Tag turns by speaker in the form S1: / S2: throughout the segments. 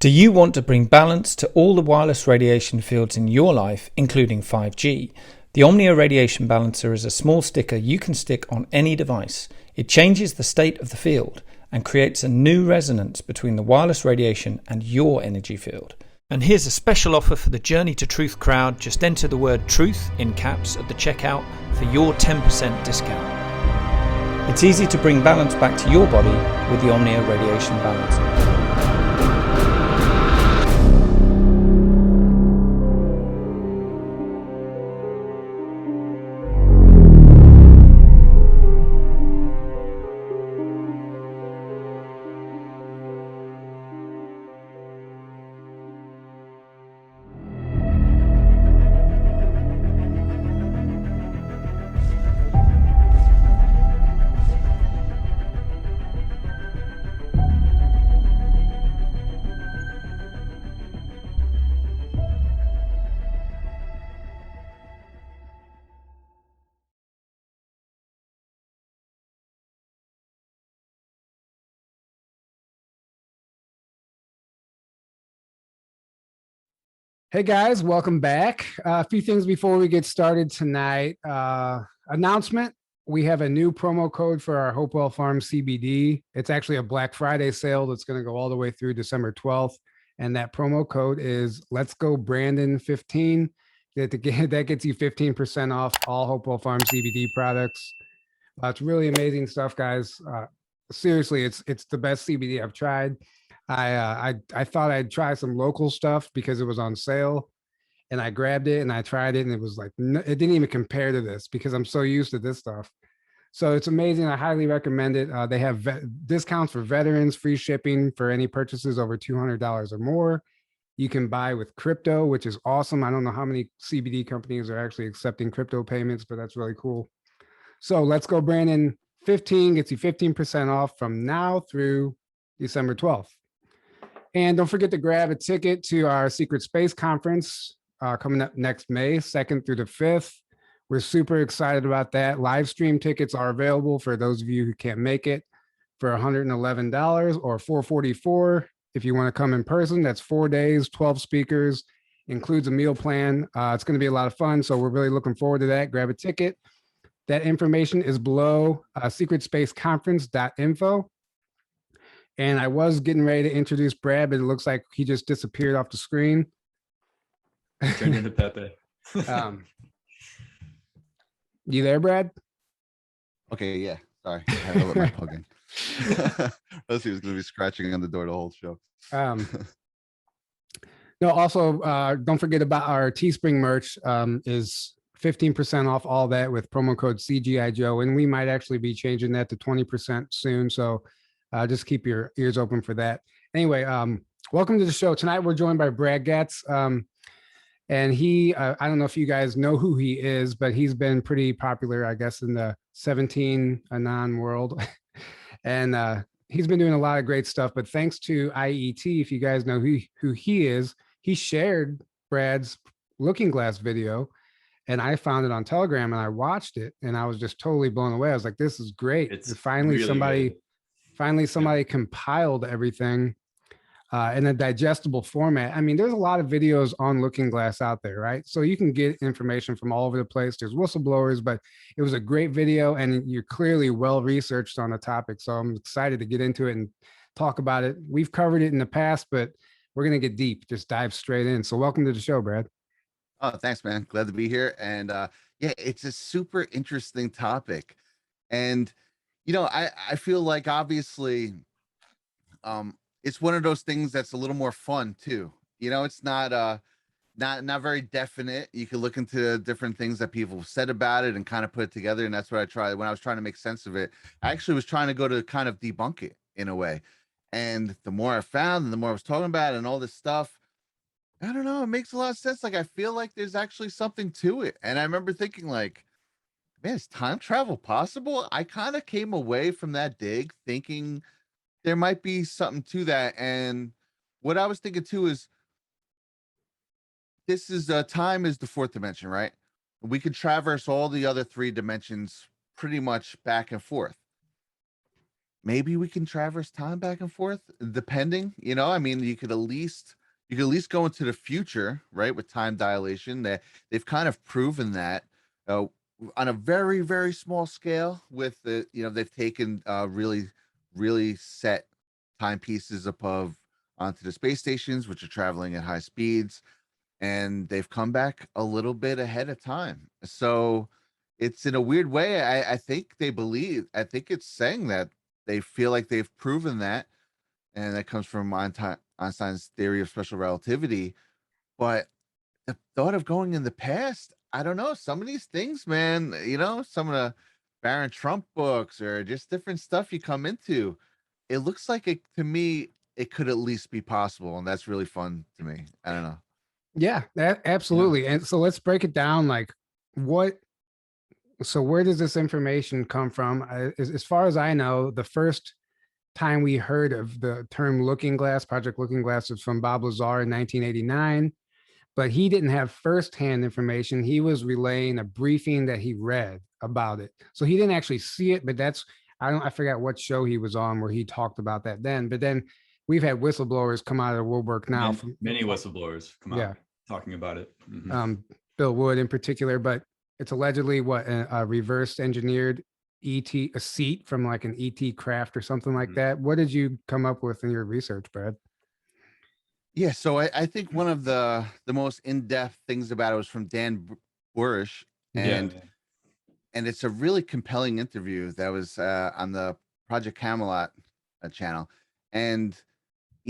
S1: Do you want to bring balance to all the wireless radiation fields in your life, including 5G? The Omnia Radiation Balancer is a small sticker you can stick on any device. It changes the state of the field and creates a new resonance between the wireless radiation and your energy field. And here's a special offer for the Journey to Truth crowd. Just enter the word truth in caps at the checkout for your 10% discount. It's easy to bring balance back to your body with the Omnia Radiation Balancer.
S2: Hey guys, welcome back. A few things before we get started tonight. Announcement, we have a new promo code for our Hopewell Farm CBD. It's actually a Black Friday sale that's going to go all the way through December 12th. And that promo code is Let's Go Brandon 15. That gets you 15% off all Hopewell Farm CBD products. It's really amazing stuff, guys. Seriously, it's the best CBD I've tried. I thought I'd try some local stuff because it was on sale, and I grabbed it and I tried it, and it was like, it didn't even compare to this because I'm so used to this stuff. So it's amazing. I highly recommend it. They have discounts for veterans, free shipping for any purchases over $200 or more. You can buy with crypto, which is awesome. I don't know how many CBD companies are actually accepting crypto payments, but that's really cool. So Let's Go Brandon 15 gets you 15% off from now through December 12th. And don't forget to grab a ticket to our Secret Space Conference coming up next May 2nd through the 5th. We're super excited about that. Live stream tickets are available for those of you who can't make it for $111 or $444 if you want to come in person. That's 4 days, 12 speakers, includes a meal plan. It's going to be a lot of fun, so we're really looking forward to that. Grab a ticket. That information is below secretspaceconference.info. And I was getting ready to introduce Brad, but it looks like he just disappeared off the screen.
S3: Turned into Pepe.
S2: You there, Brad?
S4: Okay, yeah. Sorry, I had to let my plug in. Unless he was going to be scratching on the door the whole show.
S2: No, also, don't forget about our Teespring merch is 15% off all that with promo code CGI Joe. And we might actually be changing that to 20% soon. So just keep your ears open for that. Anyway, welcome to the show. Tonight we're joined by Brad GetZ. And he, I don't know if you guys know who he is, but he's been pretty popular, I guess, in the 17 Anon world. And he's been doing a lot of great stuff. But thanks to IET, if you guys know who he is, he shared Brad's Looking Glass video. And I found it on Telegram and I watched it and I was just totally blown away. I was like, this is great.
S3: It's
S2: finally
S3: really
S2: somebody compiled everything in a digestible format. I mean, there's a lot of videos on Looking Glass out there, right? So you can get information from all over the place. There's whistleblowers, but it was a great video and you're clearly well-researched on the topic. So I'm excited to get into it and talk about it. We've covered it in the past, but we're going to get deep, just dive straight in. So welcome to the show, Brad.
S4: Oh, thanks, man. Glad to be here. And yeah, it's a super interesting topic. And, you know, I feel like obviously it's one of those things that's a little more fun too. You know, it's not very definite. You can look into different things that people have said about it and kind of put it together. And that's what I tried when I was trying to make sense of it. I actually was trying to go to kind of debunk it in a way. And the more I found and the more I was talking about it and all this stuff, I don't know. It makes a lot of sense. Like, I feel like there's actually something to it. And I remember thinking like, man, is time travel possible? I kind of came away from that dig thinking there might be something to that. And what I was thinking too is this is time is the fourth dimension, right? We could traverse all the other three dimensions pretty much back and forth. maybe we can traverse time back and forth, depending, I mean, you could at least go into the future, right? With time dilation, that they've kind of proven that uh, on a very, very small scale with they've taken really, really set timepieces above onto the space stations, which are traveling at high speeds, and they've come back a little bit ahead of time. So it's in a weird way. I think it's saying that they feel like they've proven that, and that comes from Einstein's theory of special relativity. But the thought of going in the past, I don't know. Some of these things, man, some of the Baron Trump books or just different stuff you come into, it looks like it to me, it could at least be possible. And that's really fun to me. I don't know.
S2: Yeah, that absolutely. And so let's break it down. Like, so where does this information come from? As far as I know, the first time we heard of the term Looking Glass, Project Looking Glass, was from Bob Lazar in 1989, but he didn't have firsthand information. He was relaying a briefing that he read about it. So he didn't actually see it, but I forgot what show he was on where he talked about that then. But then we've had whistleblowers come out of the woodwork now.
S3: Many whistleblowers come out talking about it.
S2: Bill Wood in particular, but it's allegedly a reverse engineered a seat from like an ET craft or something like that. What did you come up with in your research, Brad?
S4: Yeah, so I think one of the most in-depth things about it was from Dan Burish, and it's a really compelling interview that was on the Project Camelot channel. And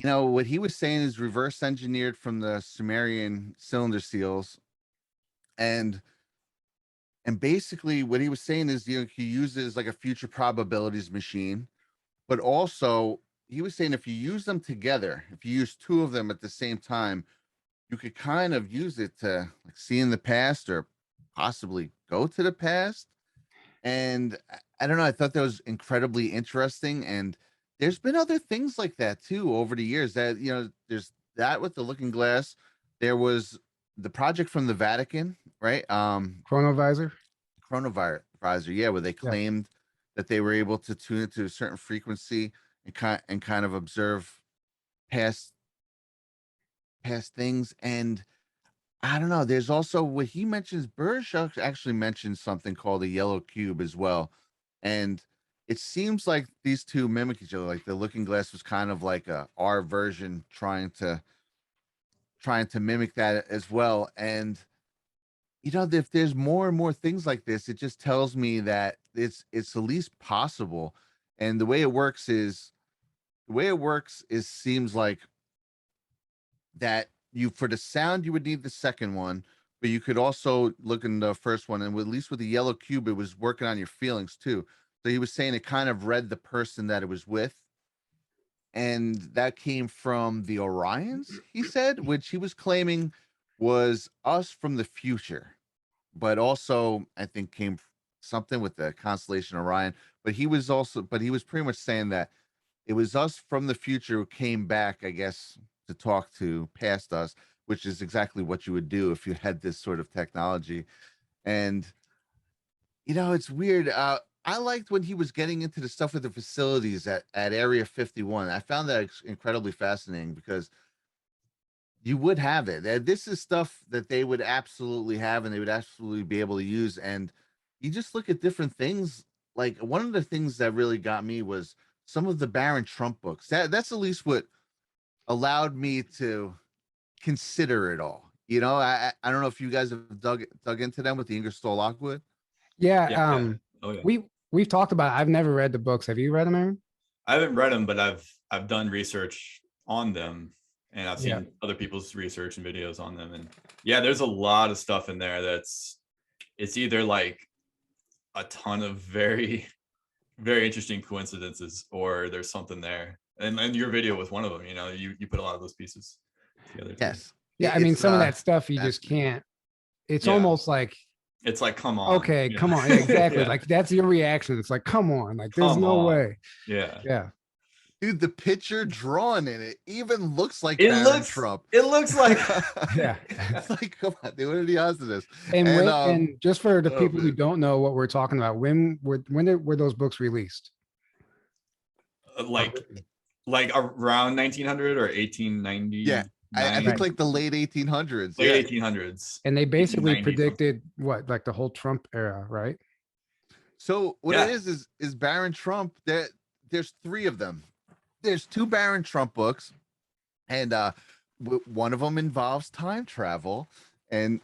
S4: what he was saying is reverse engineered from the Sumerian cylinder seals, and basically what he was saying is he uses like a future probabilities machine, but also he was saying if you use them together, if you use two of them at the same time, you could kind of use it to like see in the past or possibly go to the past. And I don't know, I thought that was incredibly interesting. And there's been other things like that too over the years that, there's that with the Looking Glass. There was the project from the Vatican, right?
S2: Chronovisor,
S4: yeah, where they claimed that they were able to tune it to a certain frequency and kind of observe past things. And I don't know, there's also what he mentions, Bursch actually mentions something called a yellow cube as well. And it seems like these two mimic each other. Like the Looking Glass was kind of like our version trying to mimic that as well. And if there's more and more things like this, it just tells me that it's at least possible. And the way it works is seems like that for the sound you would need the second one, but you could also look in the first one, and at least with the yellow cube, it was working on your feelings too. So he was saying it kind of read the person that it was with. And that came from the Orions, he said, which he was claiming was us from the future, but also I think came something with the constellation Orion. But he was pretty much saying that it was us from the future who came back, I guess, to talk to past us, which is exactly what you would do if you had this sort of technology. And it's weird. I liked when he was getting into the stuff with the facilities at Area 51. I found that incredibly fascinating because you would have it. This is stuff that they would absolutely have and they would absolutely be able to use. And you just look at different things. Like one of the things that really got me was some of the Baron Trump books. That's at least what allowed me to consider it all. I don't know if you guys have dug into them with the Ingersoll Lockwood.
S2: Yeah.
S3: Oh, yeah.
S2: We've talked about it. I've never read the books. Have you read them, Aaron?
S3: I haven't read them, but I've done research on them, and I've seen other people's research and videos on them. And there's a lot of stuff in there it's either like a ton of very, very interesting coincidences, or there's something there. And your video was one of them. You put a lot of those pieces together.
S4: Yes.
S2: Yeah. I mean, some of that stuff you just can't. It's almost like.
S3: It's like, come on.
S2: Okay, come on. Exactly. Like that's your reaction. It's like, come on. Like there's no way.
S3: Yeah.
S4: Dude, the picture drawn in it even looks like Baron Trump.
S3: It looks like
S4: It's like, come on, dude, what are the odds of this?
S2: And just for the people who don't know what we're talking about, when were those books released?
S3: like around 1900 or 1890.
S4: Yeah, I think
S2: Right.
S4: like the late 1800s.
S3: Late
S4: Yeah.
S3: 1800s.
S2: And they basically
S3: 1890 something.
S2: predicted what, like the whole Trump era, right?
S4: So what
S3: Yeah.
S4: it is Baron Trump. There's three of them. There's two Baron Trump books, and one of them involves time travel, and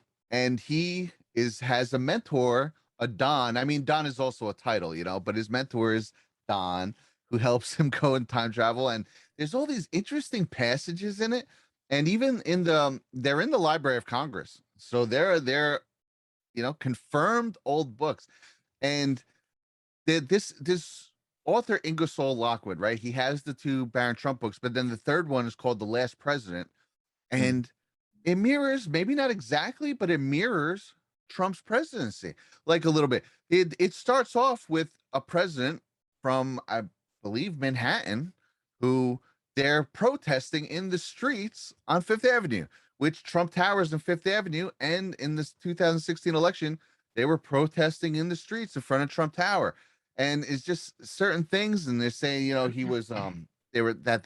S4: he has a mentor, a Don. I mean, Don is also a title, you know, but his mentor is Don, who helps him go in time travel. And there's all these interesting passages in it, and even in they're in the Library of Congress, so they're you know, confirmed old books. And this author Ingersoll Lockwood, right? He has the two Baron Trump books, but then the third one is called The Last President, and it mirrors, maybe not exactly, but it mirrors Trump's presidency, like a little bit. It starts off with a president from, I believe, Manhattan, who they're protesting in the streets on Fifth Avenue, which Trump Towers and Fifth Avenue, and in this 2016 election, they were protesting in the streets in front of Trump Tower. And it's just certain things, and they're saying, you know, he was they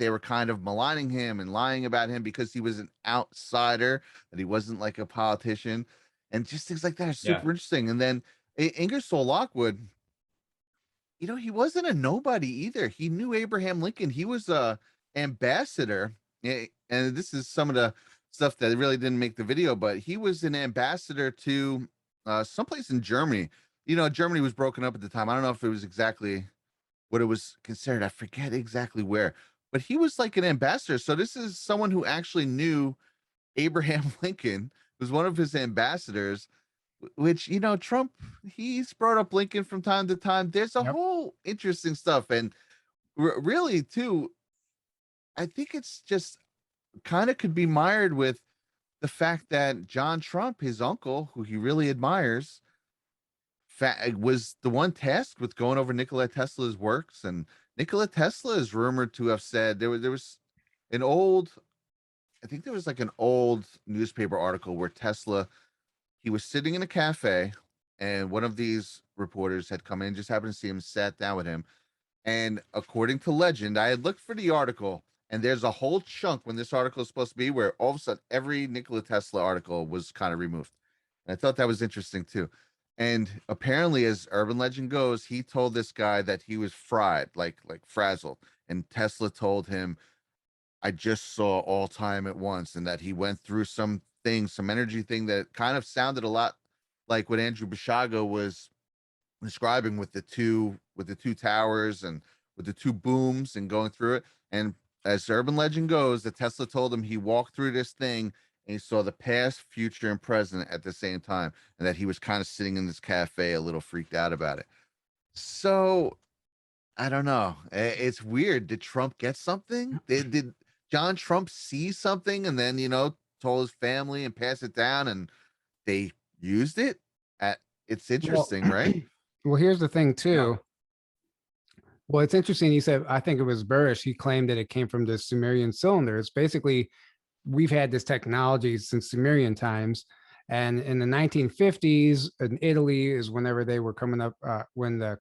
S4: were kind of maligning him and lying about him because he was an outsider, that he wasn't like a politician, and just things like that are super interesting. And then Ingersoll Lockwood, you know, he wasn't a nobody either. He knew Abraham Lincoln. He was a ambassador, and this is some of the stuff that really didn't make the video, but he was an ambassador to someplace in Germany. You know, Germany was broken up at the time. I don't know if it was exactly what it was considered. I forget exactly where, but he was like an ambassador. So this is someone who actually knew Abraham Lincoln, was one of his ambassadors, which, you know, Trump, he's brought up Lincoln from time to time. There's a whole interesting stuff. And really, too, I think it's just kind of could be mired with the fact that John Trump, his uncle, who he really admires, was the one tasked with going over Nikola Tesla's works. And Nikola Tesla is rumored to have said there was an old, I think there was like an old newspaper article where Tesla, he was sitting in a cafe, and one of these reporters had come in, just happened to see him, sat down with him. And according to legend, I had looked for the article, and there's a whole chunk when this article is supposed to be where all of a sudden every Nikola Tesla article was kind of removed. And I thought that was interesting too. And apparently, as urban legend goes, he told this guy that he was fried, like frazzled. And Tesla told him, I just saw all time at once, and that he went through some things, some energy thing that kind of sounded a lot like what Andrew Bashaga was describing with the two towers and with the two booms and going through it. And as urban legend goes, that Tesla told him he walked through this thing and he saw the past, future, and present at the same time, and that he was kind of sitting in this cafe a little freaked out about it. So I don't know. It's weird. Did Trump get something? Did John Trump see something and then, you know, told his family and passed it down, and they used it? It's interesting, right?
S2: Well, here's the thing too. Well, it's interesting. He said, I think it was Burrish. He claimed that it came from the Sumerian cylinder. It's basically, we've had this technology since Sumerian times. And in the 1950s in Italy is whenever they were coming up, when the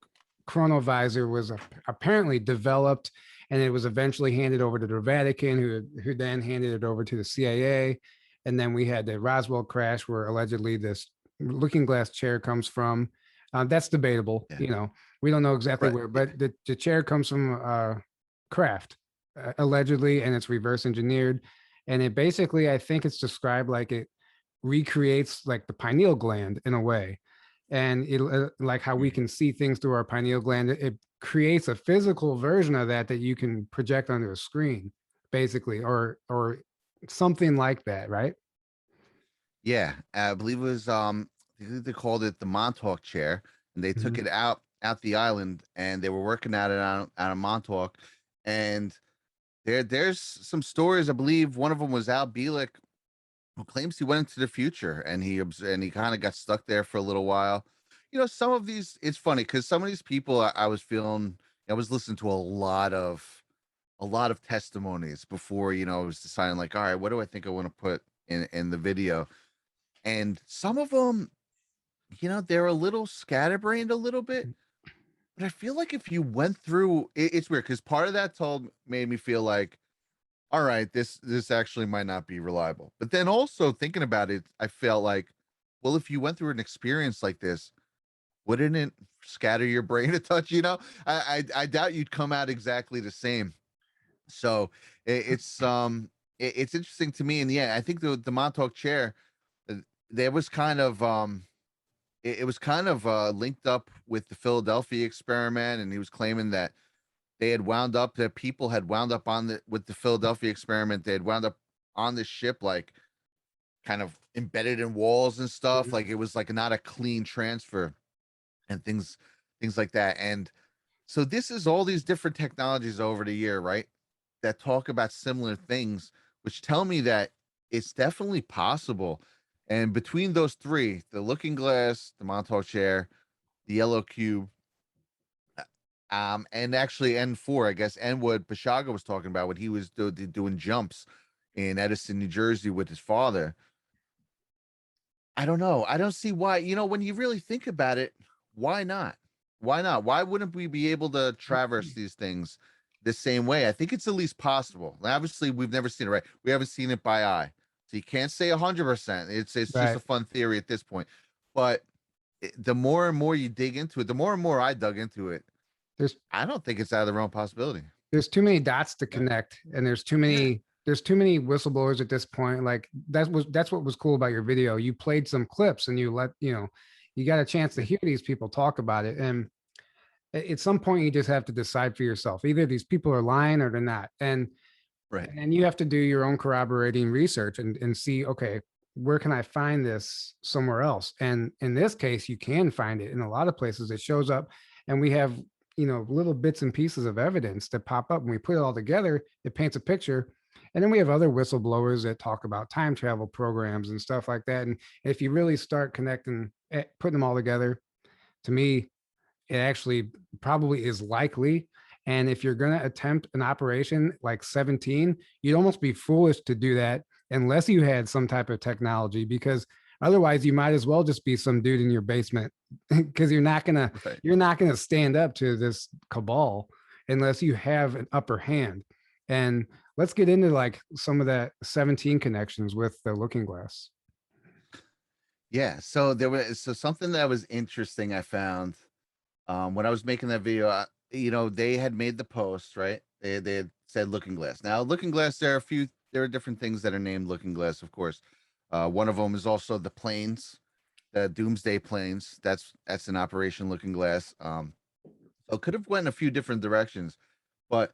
S2: chronovisor was apparently developed, and it was eventually handed over to the Vatican, who then handed it over to the CIA. And then we had the Roswell crash, where allegedly this looking glass chair comes from. That's debatable. You know, we don't know exactly where, but the chair comes from Kraft, allegedly, and it's reverse engineered. And it basically, I think it's described like it recreates like the pineal gland in a way. And it, like how we can see things through our pineal gland, it creates a physical version of that you can project onto a screen, basically, or something like that, right?
S4: Yeah, I believe it was they called it the Montauk Chair, and they took it out the island, and they were working at it out of Montauk. And there's some stories. I believe one of them was Al Bielek, who claims he went into the future, and he kind of got stuck there for a little while. You know, some of these, it's funny because some of these people I was listening to a lot of testimonies before, you know, I was deciding like, all right, what do I think I want to put in the video? And some of them, you know, they're a little scatterbrained a little bit. But I feel like if you went through it's weird because part of that made me feel like, all right, this actually might not be reliable. But then also thinking about it, I felt like, well, if you went through an experience like this, wouldn't it scatter your brain a touch? I doubt you'd come out exactly the same. So it's interesting to me. And yeah, I think the Montauk Chair, there was kind of it was kind of linked up with the Philadelphia experiment, and he was claiming that people had wound up with the Philadelphia experiment. They had wound up on this ship, like kind of embedded in walls and stuff. Like it was like not a clean transfer and things like that. And so this is all these different technologies over the year, right? That talk about similar things, which tell me that it's definitely possible. And between those three, the Looking Glass, the Montauk Chair, the Yellow Cube, and actually N4, I guess, and what Bashaga was talking about when he was doing jumps in Edison, New Jersey with his father. I don't know. I don't see why, when you really think about it, why not? Why not? Why wouldn't we be able to traverse these things the same way? I think it's at least possible. Now, obviously, we've never seen it, right? We haven't seen it by eye. So you can't say 100%. It's
S2: Right.
S4: just a fun theory at this point. But the more and more you dig into it, the more and more I dug into it, I don't think it's out of the realm of possibility.
S2: There's too many dots to connect, and there's too many whistleblowers at this point. Like that's what was cool about your video. You played some clips and you you got a chance to hear these people talk about it. And at some point you just have to decide for yourself. Either these people are lying or they're not. And
S4: right.
S2: And you have to do your own corroborating research and see, okay, where can I find this somewhere else? And in this case, you can find it in a lot of places. It shows up, and we have little bits and pieces of evidence that pop up. When we put it all together, it paints a picture. And then we have other whistleblowers that talk about time travel programs and stuff like that. And if you really start connecting, putting them all together, to me, it actually probably is likely. And if you're going to attempt an operation like 17, you'd almost be foolish to do that unless you had some type of technology, because otherwise you might as well just be some dude in your basement, because you're not gonna stand up to this cabal unless you have an upper hand. And let's get into like some of that 17 connections with the Looking Glass.
S4: Yeah, so there was something that was interesting I found when I was making that video. They had made the post, right? They had said Looking Glass. Now, Looking Glass, there are different things that are named Looking Glass, of course. One of them is also the planes, the Doomsday planes. That's an Operation Looking Glass. So it could have went in a few different directions, but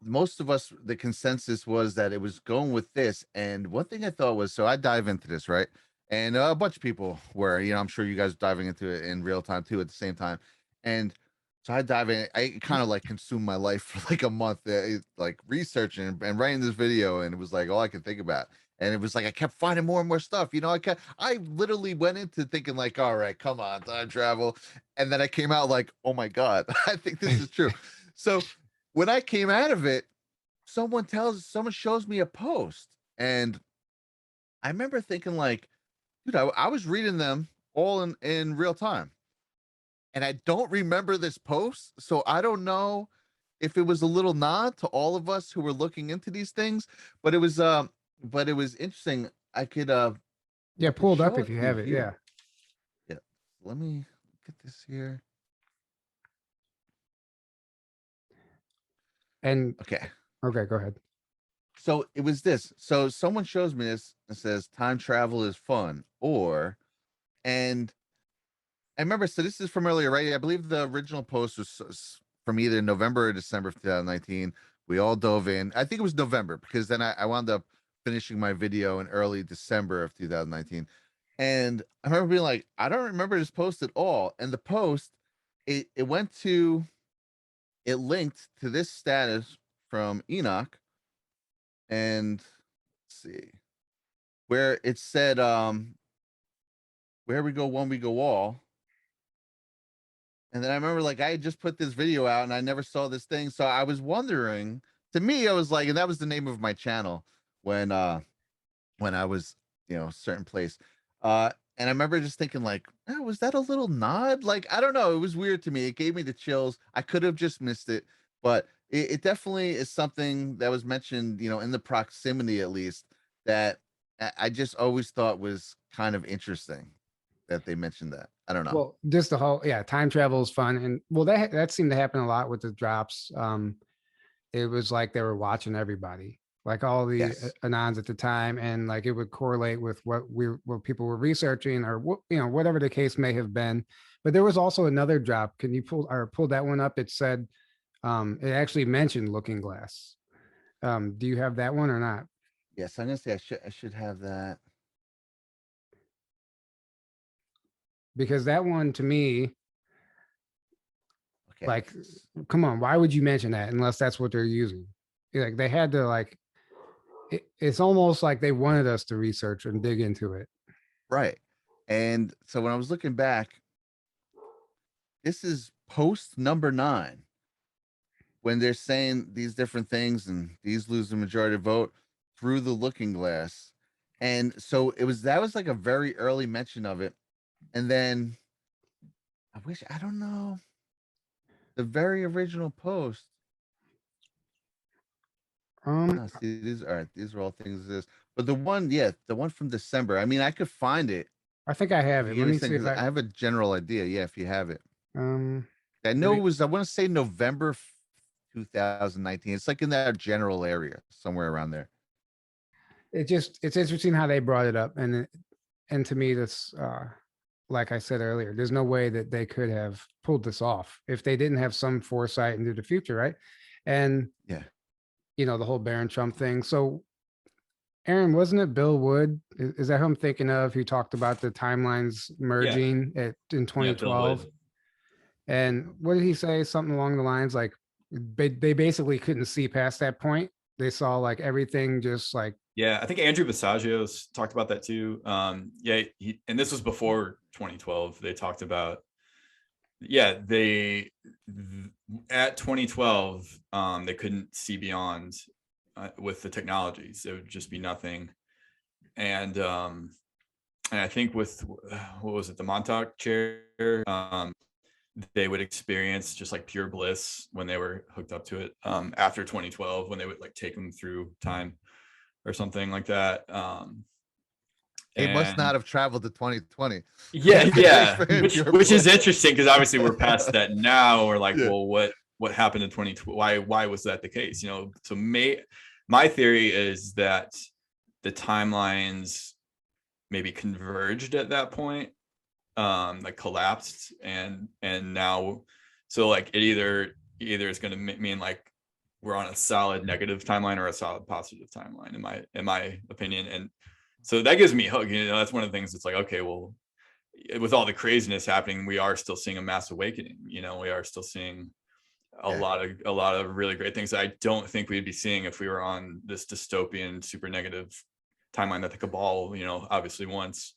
S4: most of us, the consensus was that it was going with this. And one thing I thought was, so I dive into this, right? And a bunch of people were, I'm sure you guys are diving into it in real time too at the same time. And so I dive in. I kind of like consumed my life for like a month, like researching and writing this video, and it was like all I could think about. And it was like I kept finding more and more stuff. I literally went into thinking like, all right, come on, time travel, and then I came out like, oh my god, I think this is true. So when I came out of it, someone shows me a post, and I remember thinking like, dude, I was reading them all in real time. And I don't remember this post, so I don't know if it was a little nod to all of us who were looking into these things, but it was interesting. I could
S2: pull it up
S4: show
S2: if you have it.
S4: here. Yeah. Let me get this here.
S2: And
S4: okay,
S2: go ahead.
S4: So it was this. So someone shows me this and says time travel is fun, and I remember, so this is from earlier, right? I believe the original post was from either November or December of 2019. We all dove in. I think it was November, because then I wound up finishing my video in early December of 2019. And I remember being like, I don't remember this post at all. And the post, it linked to this status from Enoch. And let's see, where it said, where we go, one we go all. And then I remember like I had just put this video out and I never saw this thing. So I was wondering, to me, I was like, and that was the name of my channel when I was, certain place. And And I remember just thinking like, oh, was that a little nod? Like, I don't know. It was weird to me. It gave me the chills. I could have just missed it, but it definitely is something that was mentioned, in the proximity at least, that I just always thought was kind of interesting that they mentioned that. I don't know.
S2: Well, just the whole, time travel is fun. And well, that seemed to happen a lot with the drops. It was like they were watching everybody, like all the
S4: Yes.
S2: anons at the time, and like it would correlate with what people were researching, or what, whatever the case may have been. But there was also another drop. Can you pull that one up? It said, it actually mentioned Looking Glass. Do you have that one or not?
S4: Yes, I'm gonna say I should have that.
S2: Because that one to me,
S4: Okay.
S2: like, come on, why would you mention that unless that's what they're using? Like they had to it's almost like they wanted us to research and dig into it.
S4: Right. And so when I was looking back, this is post number 9, when they're saying these different things and these lose the majority vote through the Looking Glass. And so that was like a very early mention of it. And then I don't know, the very original post. See, these are all things but the one from December. I mean, I could find it.
S2: I think I have it. Let me see if
S4: I have a general idea. Yeah, if you have it. I know
S2: maybe,
S4: it was, I want to say November 2019. It's like in that general area, somewhere around there.
S2: it's interesting how they brought it up, and to me, that's like I said earlier, there's no way that they could have pulled this off if they didn't have some foresight into the future, right? And
S4: yeah,
S2: the whole Baron Trump thing. So, Aaron, wasn't it Bill Wood? Is that who I'm thinking of? Who talked about the timelines merging in 2012? And what did he say? Something along the lines like they basically couldn't see past that point. They saw like everything just like.
S3: Yeah, I think Andrew Basagios talked about that too. And this was before 2012. They talked about, at 2012, they couldn't see beyond with the technologies. It would just be nothing. And I think with, what was it, the Montauk Chair, they would experience just like pure bliss when they were hooked up to it after 2012, when they would like take them through time or something like that.
S4: They must not have traveled to 2020.
S3: Yeah. which is interesting, because obviously we're past that now. We're like, well, what happened in 2020? Why was that the case? So my theory is that the timelines maybe converged at that point, like collapsed, and now, so like it either is going to mean like we're on a solid negative timeline or a solid positive timeline, in my opinion. And so that gives me hope. That's one of the things that's like, okay, well, with all the craziness happening, we are still seeing a mass awakening. We are still seeing a lot of really great things that I don't think we'd be seeing if we were on this dystopian, super negative timeline that the cabal, obviously wants.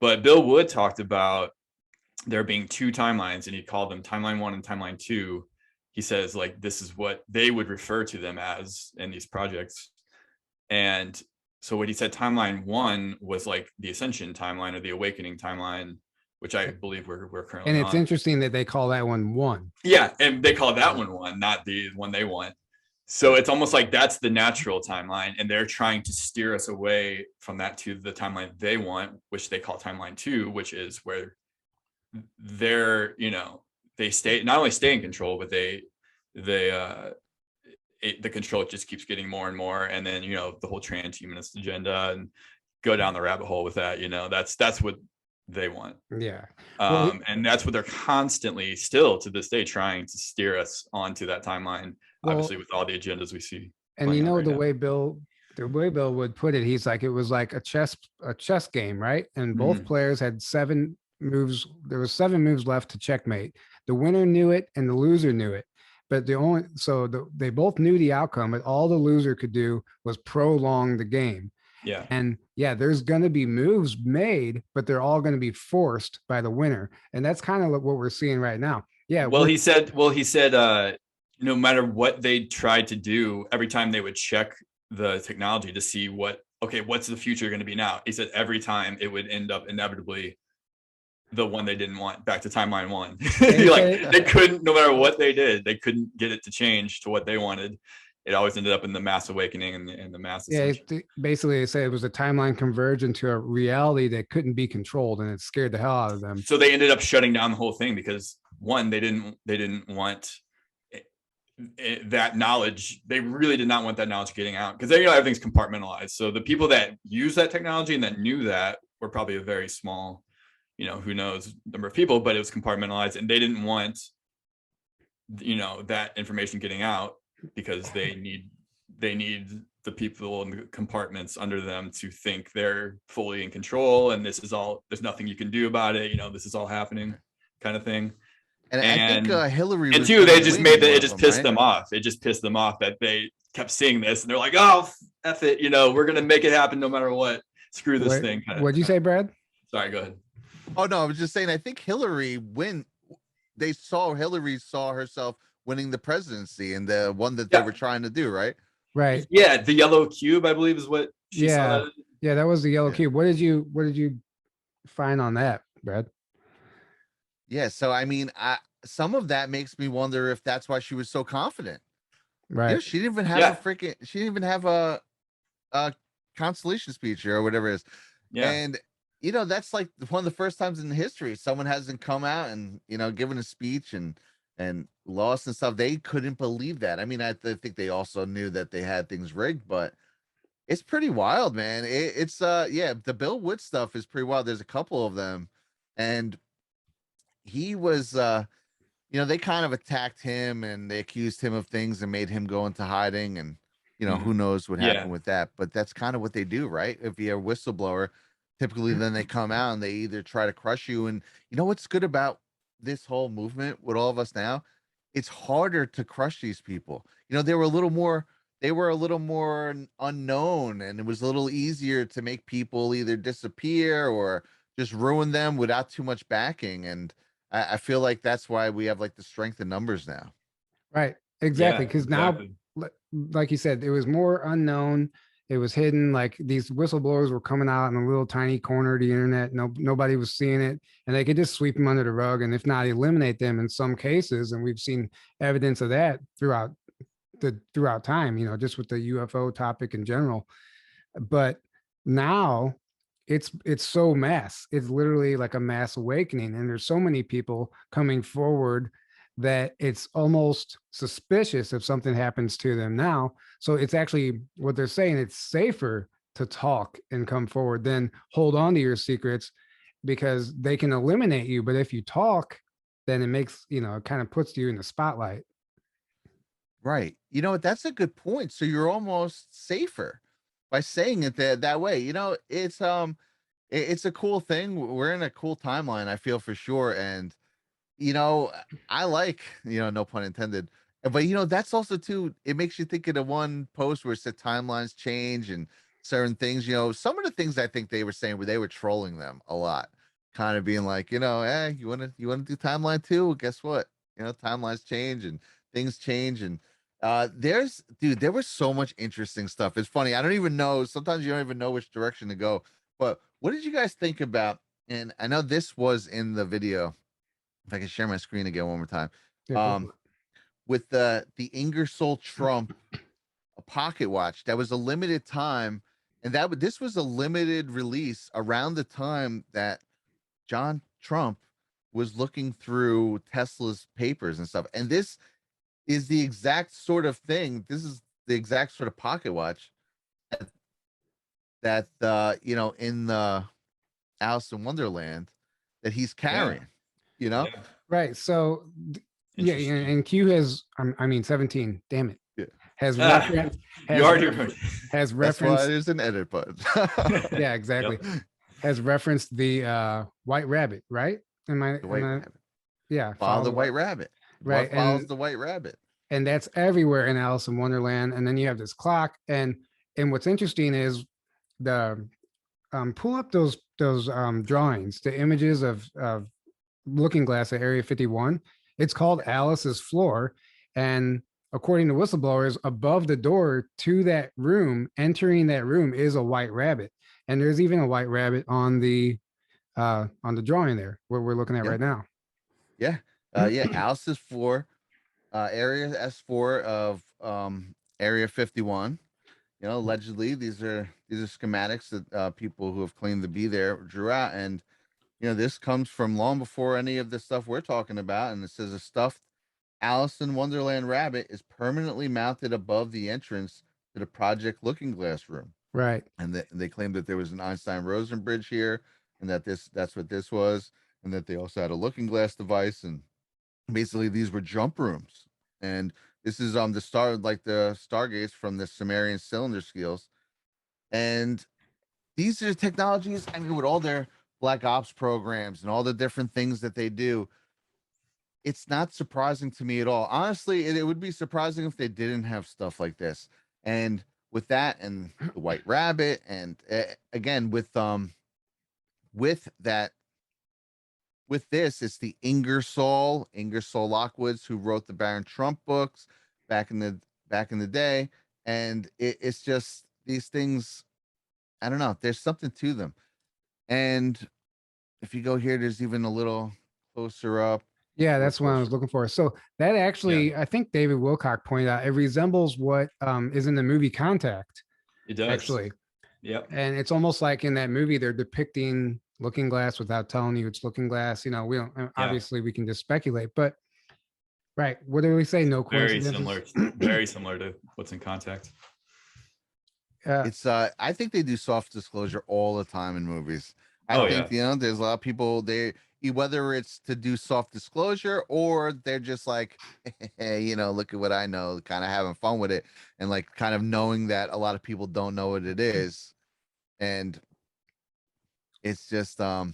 S3: But Bill Wood talked about there being 2 timelines, and he called them timeline 1 and timeline 2. He says like this is what they would refer to them as in these projects. And so what he said, timeline 1 was like the ascension timeline or the awakening timeline, which I believe we're currently on.
S2: And it's interesting that they call that one 1.
S3: Yeah, and they call that one 1, not the one they want. So it's almost like that's the natural timeline, and they're trying to steer us away from that to the timeline they want, which they call timeline 2, which is where they're, they not only stay in control, but the control just keeps getting more and more. And then, the whole transhumanist agenda, and go down the rabbit hole with that, that's what they want.
S2: Yeah.
S3: And that's what they're constantly still to this day trying to steer us onto that timeline, obviously with all the agendas we see.
S2: And the way Bill would put it, he's like, it was like a chess game, right? And both players had 7 moves. There was 7 moves left to checkmate. The winner knew it and the loser knew it. But they both knew the outcome, but all the loser could do was prolong the game.
S3: Yeah.
S2: And there's going to be moves made, but they're all going to be forced by the winner. And that's kind of what we're seeing right now. Yeah.
S3: Well, he said, no matter what they tried to do, every time they would check the technology to see what okay, what's the future going to be now? He said every time it would end up inevitably the one they didn't want, back to timeline one. Like they couldn't, no matter what they did, they couldn't get it to change to what they wanted. It always ended up in the mass awakening and the mass ascension.
S2: Yeah, basically they said it was a timeline converged into a reality that couldn't be controlled, and it scared the hell out of them.
S3: So they ended up shutting down the whole thing because one, they didn't want that knowledge. They really did not want that knowledge getting out, because everything's compartmentalized. So the people that use that technology and that knew that were probably a very small, who knows, number of people, but it was compartmentalized, and they didn't want that information getting out, because they need the people in the compartments under them to think they're fully in control, and this is all, there's nothing you can do about it, this is all happening, kind of thing.
S4: And I think Hillary,
S3: and two, they just made that, it just pissed them off. It just pissed them off that they kept seeing this, and they're like, oh, F it, we're gonna make it happen no matter what. Screw this thing.
S2: What'd you say, Brad?
S3: Sorry, go ahead.
S4: Oh no, I was just saying, I think Hillary, when Hillary saw herself winning the presidency, and the one that they were trying to do, right?
S2: Right.
S3: Yeah, the yellow cube, I believe, is what she saw.
S2: Yeah, that was the yellow cube. What did you find on that, Brad?
S4: Yeah, so I mean, some of that makes me wonder if that's why she was so confident.
S2: Right.
S4: She didn't even have she didn't even have a consolation speech or whatever it is.
S3: Yeah.
S4: And that's like one of the first times in history someone hasn't come out and given a speech and lost and stuff. They couldn't believe that. I mean, I think they also knew that they had things rigged, but it's pretty wild, man. It's the Bill Wood stuff is pretty wild. There's a couple of them, and he was they kind of attacked him, and they accused him of things and made him go into hiding, and who knows what happened with that. But that's kind of what they do, right? If you're a whistleblower, typically then they come out and they either try to crush you. And what's good about this whole movement with all of us now, it's harder to crush these people. They were a little more unknown, and it was a little easier to make people either disappear or just ruin them without too much backing. And I feel like that's why we have like the strength in numbers now.
S2: Right. Exactly. Because now, like you said, it was more unknown. It was hidden. Like these whistleblowers were coming out in a little tiny corner of the internet. Nobody was seeing it, and they could just sweep them under the rug, and if not, eliminate them in some cases. And we've seen evidence of that throughout time, just with the UFO topic in general. But now it's so mass. It's literally like a mass awakening, and there's so many people coming forward that it's almost suspicious if something happens to them now. So it's actually what they're saying, it's safer to talk and come forward than hold on to your secrets, because they can eliminate you. But if you talk, then it makes, it kind of puts you in the spotlight.
S4: Right. That's a good point. So you're almost safer by saying it that way. It's a cool thing. We're in a cool timeline, I feel, for sure. And I like, no pun intended, but that's also too, it makes you think of the one post where it said timelines change and certain things, some of the things I think they were saying where they were trolling them a lot, kind of being like, hey, you want to do timeline too? Well, guess what? Timelines change and things change. And there was so much interesting stuff. It's funny. I don't even know. Sometimes you don't even know which direction to go, but what did you guys think about? And I know this was in the video. If I can share my screen again one more time, with the Ingersoll Trump a pocket watch that was a limited time, and this was a limited release around the time that John Trump was looking through Tesla's papers and stuff. And this is the exact sort of thing. This is the exact sort of pocket watch that in the Alice in Wonderland that he's carrying.
S2: Right. So and Q has 17, damn it.
S4: Yeah.
S2: Has reference has referenced.
S4: That's why there's an edit button.
S2: Yeah, exactly. Yep. Has referenced the white rabbit, right?
S4: Rabbit.
S2: Yeah.
S4: Follow the white rabbit.
S2: Right.
S4: What follows the white rabbit.
S2: And that's everywhere in Alice in Wonderland. And then you have this clock. And what's interesting is the pull up those drawings, the images of Looking Glass at Area 51. It's called Alice's Floor, and according to whistleblowers, above the door to that room, entering that room is a white rabbit. And there's even a white rabbit on the drawing there, what we're looking at
S4: Yeah.
S2: right now.
S4: Yeah. Yeah. Alice is 4, area S4 of area 51. You know, allegedly these are schematics that people who have claimed to be there drew out. And you know, this comes from long before any of the stuff we're talking about. And it says a stuffed Alice in Wonderland rabbit is permanently mounted above the entrance to the Project Looking Glass room.
S2: Right.
S4: And they claimed that there was an Einstein-Rosen bridge here, and that that's what this was, and that they also had a looking glass device, and basically these were jump rooms. And this is the stargates from the Sumerian cylinder skills. And these are technologies, I mean, with all their black ops programs and all the different things that they do, it's not surprising to me at all. Honestly, it would be surprising if they didn't have stuff like this. And with that and the white rabbit, and again with that, with this, it's the Ingersoll Lockwoods who wrote the Baron Trump books back in the day. And it's just these things, I don't know, there's something to them. And if you go here, there's even a little closer up.
S2: Yeah, that's what I was looking for. So that actually, I think David Wilcock pointed out, it resembles what is in the movie Contact.
S3: It does.
S2: Actually.
S3: Yep.
S2: And it's almost like in that movie, they're depicting Looking Glass without telling you it's Looking Glass. You know, we don't, obviously we can just speculate, but right. What do we say? No coincidence.
S3: Very similar to what's in Contact.
S4: It's I think they do soft disclosure all the time in movies. I think you know, there's a lot of people, whether it's to do soft disclosure or they're just like, hey, you know, look at what I know, kind of having fun with it, and like kind of knowing that a lot of people don't know what it is. And it's just I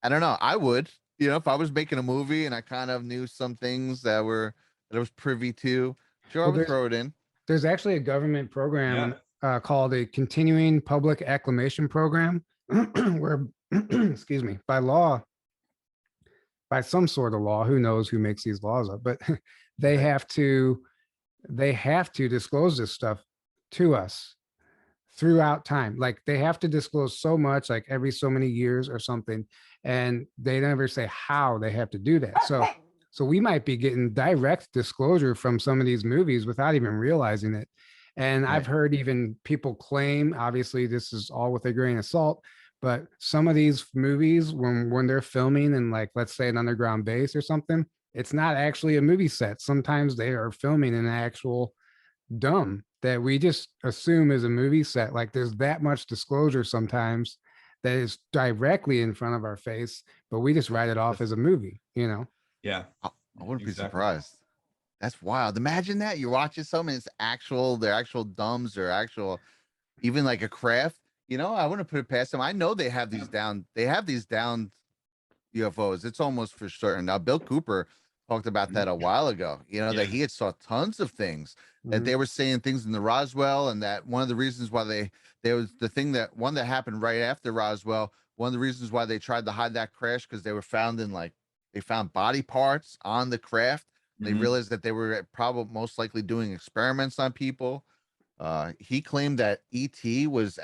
S4: don't know, I would, you know, if I was making a movie and I kind of knew some things that I was privy to, sure, I would throw it in.
S2: There's actually a government program called a Continuing Public Acclamation Program where excuse me, by some sort of law, who knows who makes these laws up, but they have to disclose this stuff to us throughout time. Like they have to disclose so much, like every so many years or something, and they never say how they have to do that. So we might be getting direct disclosure from some of these movies without even realizing it. And I've heard even people claim, obviously this is all with a grain of salt, but some of these movies, when they're filming in, like, let's say an underground base or something, it's not actually a movie set. Sometimes they are filming an actual dome that we just assume is a movie set. Like there's that much disclosure sometimes that is directly in front of our face, but we just write it off as a movie, you know?
S3: Yeah.
S4: I wouldn't be surprised. That's wild. Imagine that you're watching something, it's they're actual dumbs or actual, even like a craft. You know, I wouldn't put it past them. I know they have these down UFOs. It's almost for certain. Now, Bill Cooper talked about that a while ago, you know, that he had saw tons of things, that they were saying things in the Roswell, and that one of the reasons why there was the thing one that happened right after Roswell, one of the reasons why they tried to hide that crash, because they were found they found body parts on the craft. They realized that they were probably most likely doing experiments on people. He claimed that ET was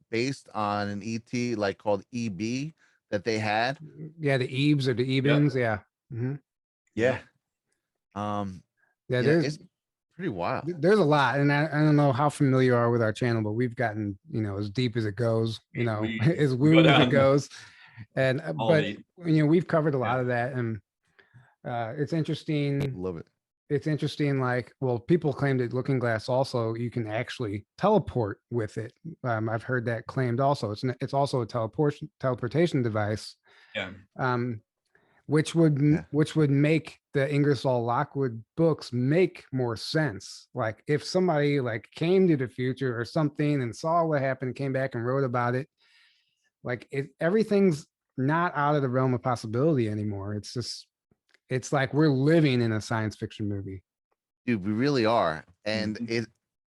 S4: based on an ET like called EB that they had.
S2: Yeah, the Ebes or the Ebens. Yeah.
S4: Yeah. It's pretty wild.
S2: There's a lot, and I don't know how familiar you are with our channel, but we've gotten, you know, as deep as it goes, you know, as woo as it goes. And but you know, we've covered a lot of that, and it's interesting.
S4: Love it.
S2: It's interesting, like, well, people claim that Looking Glass also, you can actually teleport with it. I've heard that claimed also. It's also a teleportation device.
S3: Yeah.
S2: Which would make the Ingersoll Lockwood books make more sense. Like if somebody like came to the future or something and saw what happened, came back and wrote about it, like everything's not out of the realm of possibility anymore. It's just, it's like we're living in a science fiction movie.
S4: Dude, we really are. And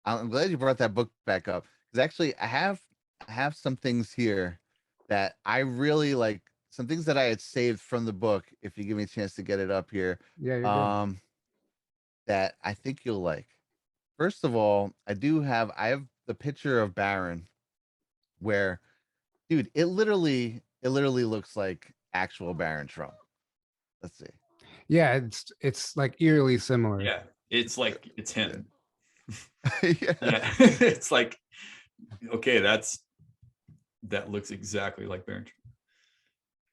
S4: I'm glad you brought that book back up, because actually I have some things here that I really like, some things that I had saved from the book. If you give me a chance to get it up here.
S2: Yeah.
S4: that I think you'll like. First of all, I have the picture of Barron where, dude, it literally looks like actual Barron Trump. Let's see.
S2: Yeah, it's like eerily similar.
S3: Yeah, it's like it's him.
S4: Yeah.
S3: Yeah, it's like, okay, that looks exactly like Barron Trump.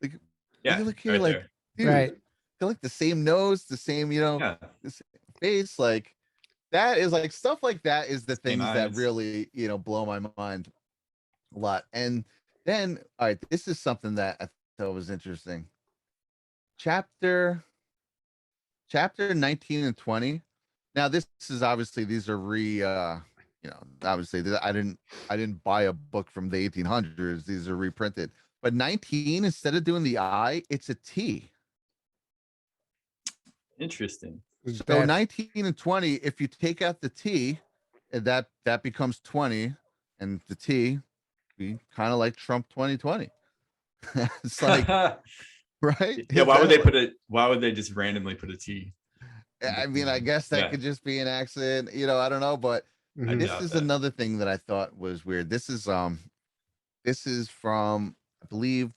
S4: Like,
S3: Yeah,
S4: look here,
S3: right
S4: like,
S3: there.
S4: dude,
S2: Right.
S4: they're like the same nose, the same,
S3: Yeah,
S4: the same face. Like, that is like stuff like that is the
S3: same
S4: things that
S3: eyes.
S4: really, blow my mind a lot. And then, all right, this is something that I thought was interesting. Chapter 19 and 20. Now, this is obviously, these are obviously I didn't buy a book from the 1800s. These are reprinted. But 19, instead of doing the I, it's a T.
S3: Interesting.
S4: So 19 and 20, if you take out the T, that becomes 20, and the T be kind of like Trump 2020. It's like, right?
S3: Yeah, why would they just randomly put a T?
S4: I mean, I guess that could just be an accident, I don't know, but
S2: Mhm.
S4: this is another thing that I thought was weird. This is from, I believe,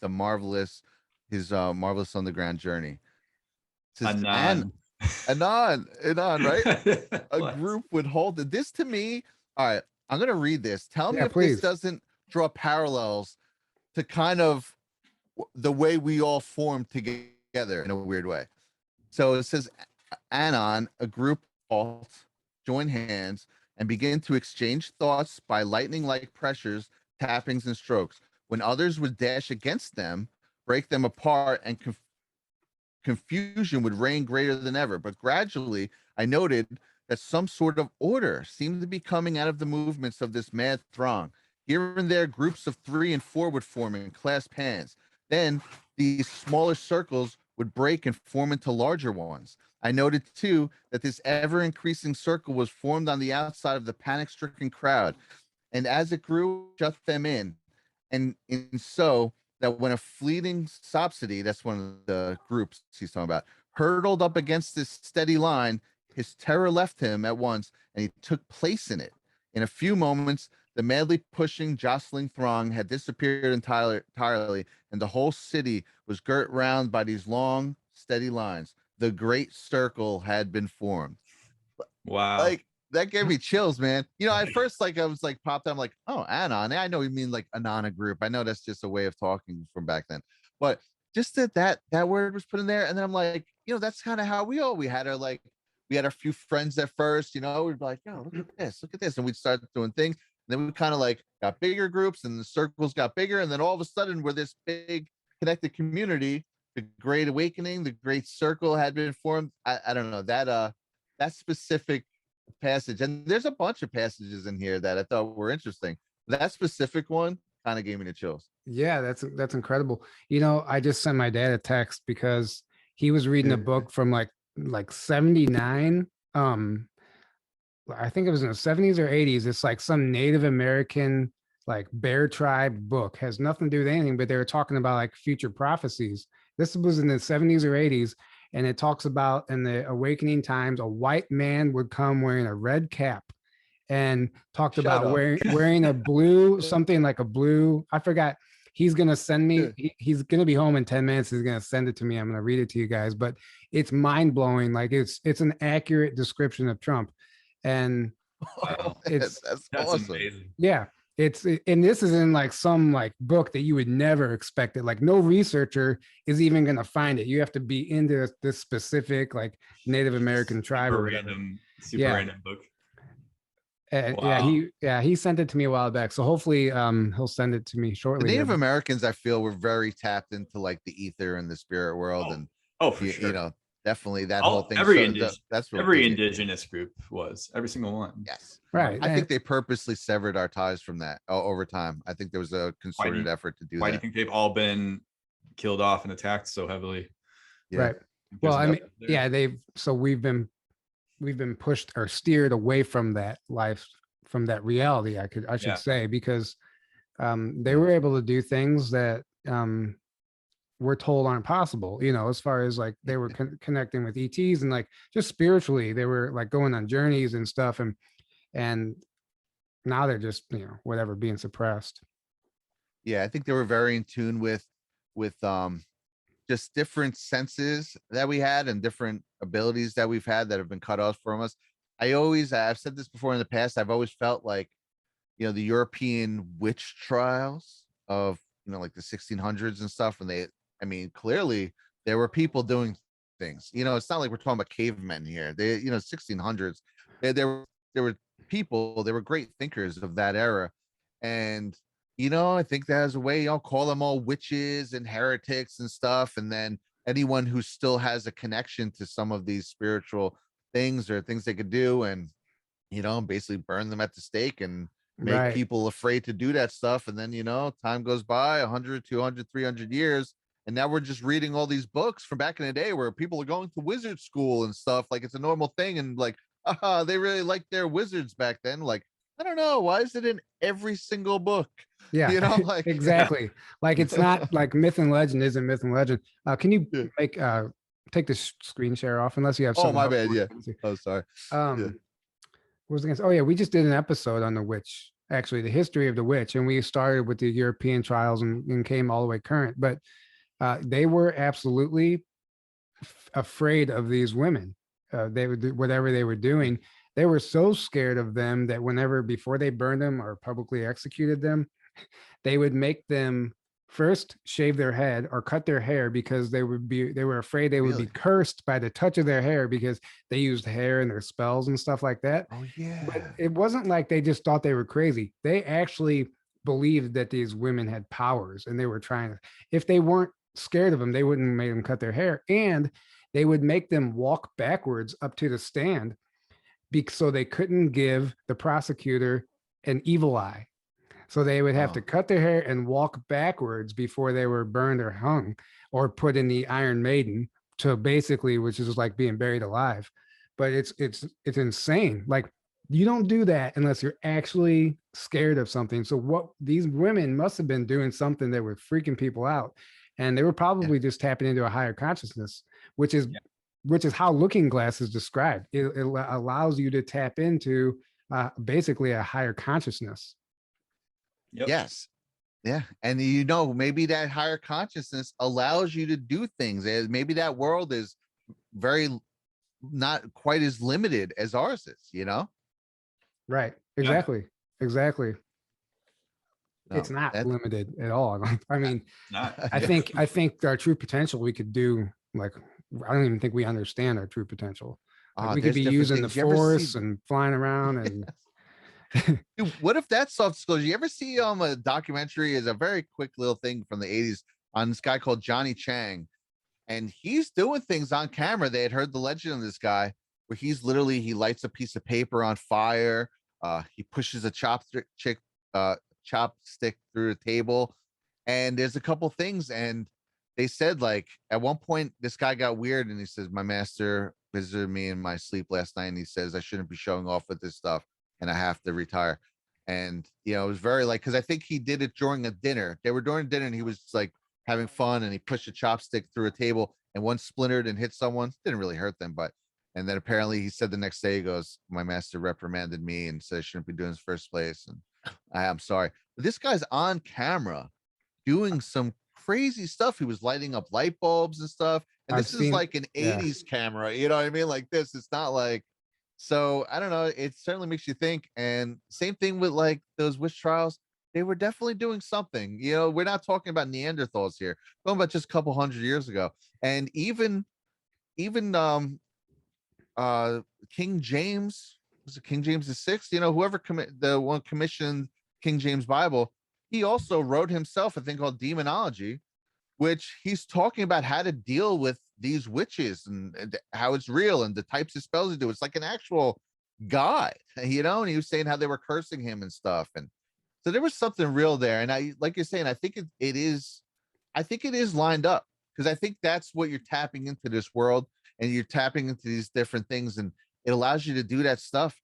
S4: his Marvelous Underground Journey. It says, Anon, right? A group would hold it. This, to me, all right, I'm gonna read this. Tell me if
S2: please.
S4: this doesn't draw parallels to kind of the way we all formed together in a weird way. So it says, Anon, a group all join hands and begin to exchange thoughts by lightning-like pressures, tappings, and strokes. When others would dash against them, break them apart, and confusion would reign greater than ever. But gradually, I noted that some sort of order seemed to be coming out of the movements of this mad throng. Here and there, groups of 3 and 4 would form and clasp hands. Then these smaller circles would break and form into larger ones. I noted, too, that this ever-increasing circle was formed on the outside of the panic-stricken crowd. And as it grew, shut them in. And so that when a fleeting Sopsody, that's one of the groups he's talking about, hurtled up against this steady line, his terror left him at once, and he took place in it. In a few moments, the madly pushing, jostling throng had disappeared entirely, and the whole city was girt round by these long, steady lines. The great circle had been formed.
S3: Wow.
S4: Like, that gave me chills, man. At first, I was like, popped out, I'm like, oh, Anon. I know you mean like Anona group. I know that's just a way of talking from back then. But just that word was put in there. And then I'm like, that's kind of how we had our few friends at first, we'd be like, oh, look at this. And we'd start doing things. And then we kind of like got bigger groups, and the circles got bigger. And then all of a sudden, we're this big connected community. The Great Awakening, the Great Circle had been formed. I don't know, that specific passage, and there's a bunch of passages in here that I thought were interesting. That specific one kind of gave me the chills.
S2: Yeah, that's incredible. I just sent my dad a text because he was reading a book from like 79. I think it was in the 70s or 80s. It's like some Native American like bear tribe book. Has nothing to do with anything, but they were talking about like future prophecies. This was in the 70s or 80s, and it talks about in the awakening times, a white man would come wearing a red cap and talked about wearing a blue, something like a blue. I forgot. He's going to send me, he's going to be home in 10 minutes. He's going to send it to me. I'm going to read it to you guys, but it's mind blowing. Like it's an accurate description of Trump. And
S4: that's awesome.
S3: Amazing.
S2: Yeah. And this is in like some like book that you would never expect it. Like no researcher is even going to find it. You have to be into this specific like Native American tribe or whatever.
S3: Random book.
S2: Wow. He sent it to me a while back. So hopefully he'll send it to me shortly.
S4: The Native Americans, I feel, were very tapped into like the ether and the spirit world.
S3: For sure.
S4: Definitely that whole thing.
S3: Every indigenous group was, every single one.
S4: Yes.
S2: Right.
S4: I think they purposely severed our ties from that over time. I think there was a concerted effort to do that.
S3: Why do you think they've all been killed off and attacked so heavily?
S4: Yeah.
S2: Right. Well, I mean, we've been pushed or steered away from that life, from that reality, I should say, because they were able to do things that we're told aren't possible, you know, as far as like they were connecting with ETs and like just spiritually, they were like going on journeys and stuff. And now they're just, you know, whatever, being suppressed.
S4: Yeah, I think they were very in tune with just different senses that we had and different abilities that we've had that have been cut off from us. I've said this before in the past, I've always felt like, you know, the European witch trials of, you know, like the 1600s and stuff. And I mean, clearly there were people doing things, you know, it's not like we're talking about cavemen here. They, you know, 1600s, there were people, they were great thinkers of that era. And, you know, I think that has a way, I'll call them all witches and heretics and stuff. And then anyone who still has a connection to some of these spiritual things or things they could do, and, you know, basically burn them at the stake and make people afraid to do that stuff. And then, you know, time goes by 100, 200, 300 years. And now we're just reading all these books from back in the day where people are going to wizard school and stuff. Like it's a normal thing. And like, they really liked their wizards back then. Like, I don't know. Why is it in every single book?
S2: Yeah,
S4: you know, like
S2: exactly. Like it's not like myth and legend isn't myth and legend. Can you make take the screen share off unless you have something?
S4: Oh, my bad. Yeah. Oh, sorry.
S2: What was I gonna say? Oh yeah, we just did an episode on the witch, actually the history of the witch, and we started with the European trials and came all the way current. But they were absolutely afraid of these women. They would do whatever they were doing. They were so scared of them that whenever, before they burned them or publicly executed them, they would make them first shave their head or cut their hair because they were afraid they would be cursed by the touch of their hair because they used hair in their spells and stuff like that.
S4: Oh yeah.
S2: But it wasn't like they just thought they were crazy. They actually believed that these women had powers, and they were trying to, if they weren't scared of them, they wouldn't make them cut their hair, and they would make them walk backwards up to the stand so they couldn't give the prosecutor an evil eye. So they would have to cut their hair and walk backwards before they were burned or hung or put in the Iron Maiden, to basically, which is like being buried alive. But it's insane. Like, you don't do that unless you're actually scared of something. So what these women must have been doing something that were freaking people out. And they were probably just tapping into a higher consciousness, which is how Looking Glass is described. It allows you to tap into basically a higher consciousness.
S3: Yep.
S4: Yes. Yeah. And you know, maybe that higher consciousness allows you to do things. Maybe that world is very not quite as limited as ours is, you know?
S2: Right. Exactly. Yeah. Exactly. No, it's not limited at all. I mean, I think our true potential, we could do, like, I don't even think we understand our true potential. Like, we could be using the force and flying around and
S4: Dude, what if that's soft disclosure? You ever see a documentary, is a very quick little thing from the 80s on this guy called Johnny Chang, and he's doing things on camera. They had heard the legend of this guy where he's literally, he lights a piece of paper on fire, he pushes a chopstick through the table, and there's a couple things, and they said, like, at one point this guy got weird and he says, my master visited me in my sleep last night and he says I shouldn't be showing off with this stuff and I have to retire. And, you know, it was very, like, because I think he did it during a dinner. They were during dinner and he was like having fun, and he pushed a chopstick through a table and one splintered and hit someone. Didn't really hurt them, but, and then apparently he said the next day, he goes, my master reprimanded me and said I shouldn't be doing this first place, and I'm sorry. But this guy's on camera doing some crazy stuff. He was lighting up light bulbs and stuff, and this is like an 80s camera, you know what I mean? Like this, it's not like, so I don't know, it certainly makes you think. And same thing with like those witch trials, they were definitely doing something. You know, we're not talking about Neanderthals here, we're talking about just a couple hundred years ago. And even King James, was it King James VI? You know, whoever the one commissioned King James Bible, he also wrote himself a thing called Demonology, which he's talking about how to deal with these witches and how it's real and the types of spells they do. It's like an actual guide, you know, and he was saying how they were cursing him and stuff. And so there was something real there. And I, like you're saying, I think it is lined up, because I think that's what you're tapping into, this world, and you're tapping into these different things, and it allows you to do that stuff.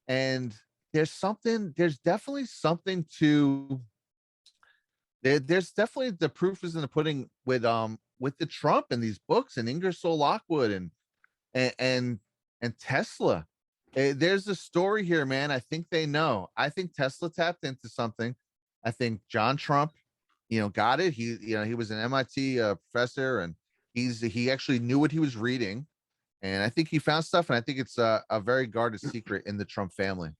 S4: And there's definitely something to, there's definitely, the proof is in the pudding with with the Trump and these books and Ingersoll Lockwood and Tesla. There's a story here, man. I think they know. I think Tesla tapped into something. I think John Trump, got it. He was an MIT professor, and he actually knew what he was reading. And I think he found stuff, and I think it's a very guarded secret in the Trump family.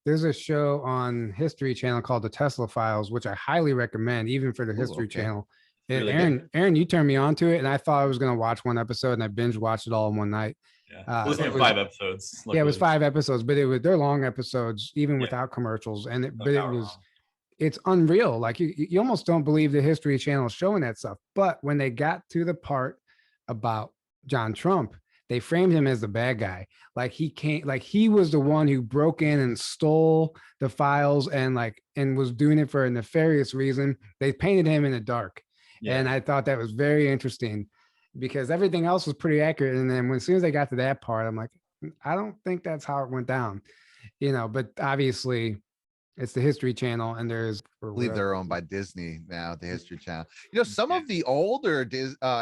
S2: There's a show on History Channel called The Tesla Files, which I highly recommend, even for the History Channel.
S3: Really
S2: Aaron, you turned me on to it, and I thought I was going to watch one episode, and I binge watched it all in one night.
S3: Yeah, it was like 5 episodes.
S2: Yeah, it was 5 episodes, but they're long episodes, even without commercials. And it's unreal. Like you almost don't believe the History Channel is showing that stuff. But when they got to the part about John Trump, they framed him as the bad guy. Like he was the one who broke in and stole the files and was doing it for a nefarious reason. They painted him in the dark. Yeah. And I thought that was very interesting because everything else was pretty accurate. And then as soon as they got to that part, I'm like, I don't think that's how it went down, but obviously it's the History Channel, and I
S4: believe they're owned by Disney now, the History Channel. Some of the older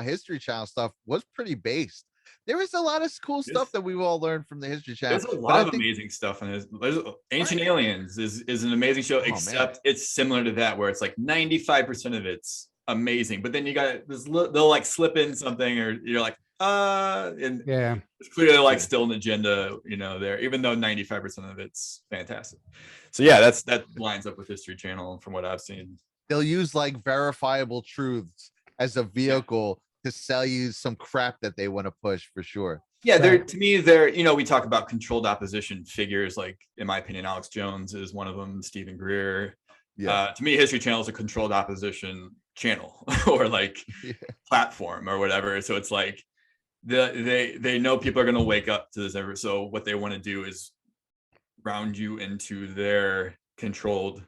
S4: History Channel stuff was pretty based. There was a lot of cool stuff that we've all learned from the History Channel.
S3: There's a lot of amazing stuff in this. There's Ancient Aliens is an amazing show, except it's similar to that, where it's like 95% of it's amazing, but then you got this, they'll like slip in something, or you're like, and it's clearly like still an agenda, there, even though 95% of it's fantastic. So yeah, that lines up with History Channel from what I've seen.
S4: They'll use like verifiable truths as a vehicle to sell you some crap that they want to push, for sure.
S3: Yeah, to me, we talk about controlled opposition figures, like in my opinion, Alex Jones is one of them, Stephen Greer. To me, History Channel is a controlled opposition channel or platform or whatever. So it's like they know people are going to wake up to this. So what they want to do is round you into their controlled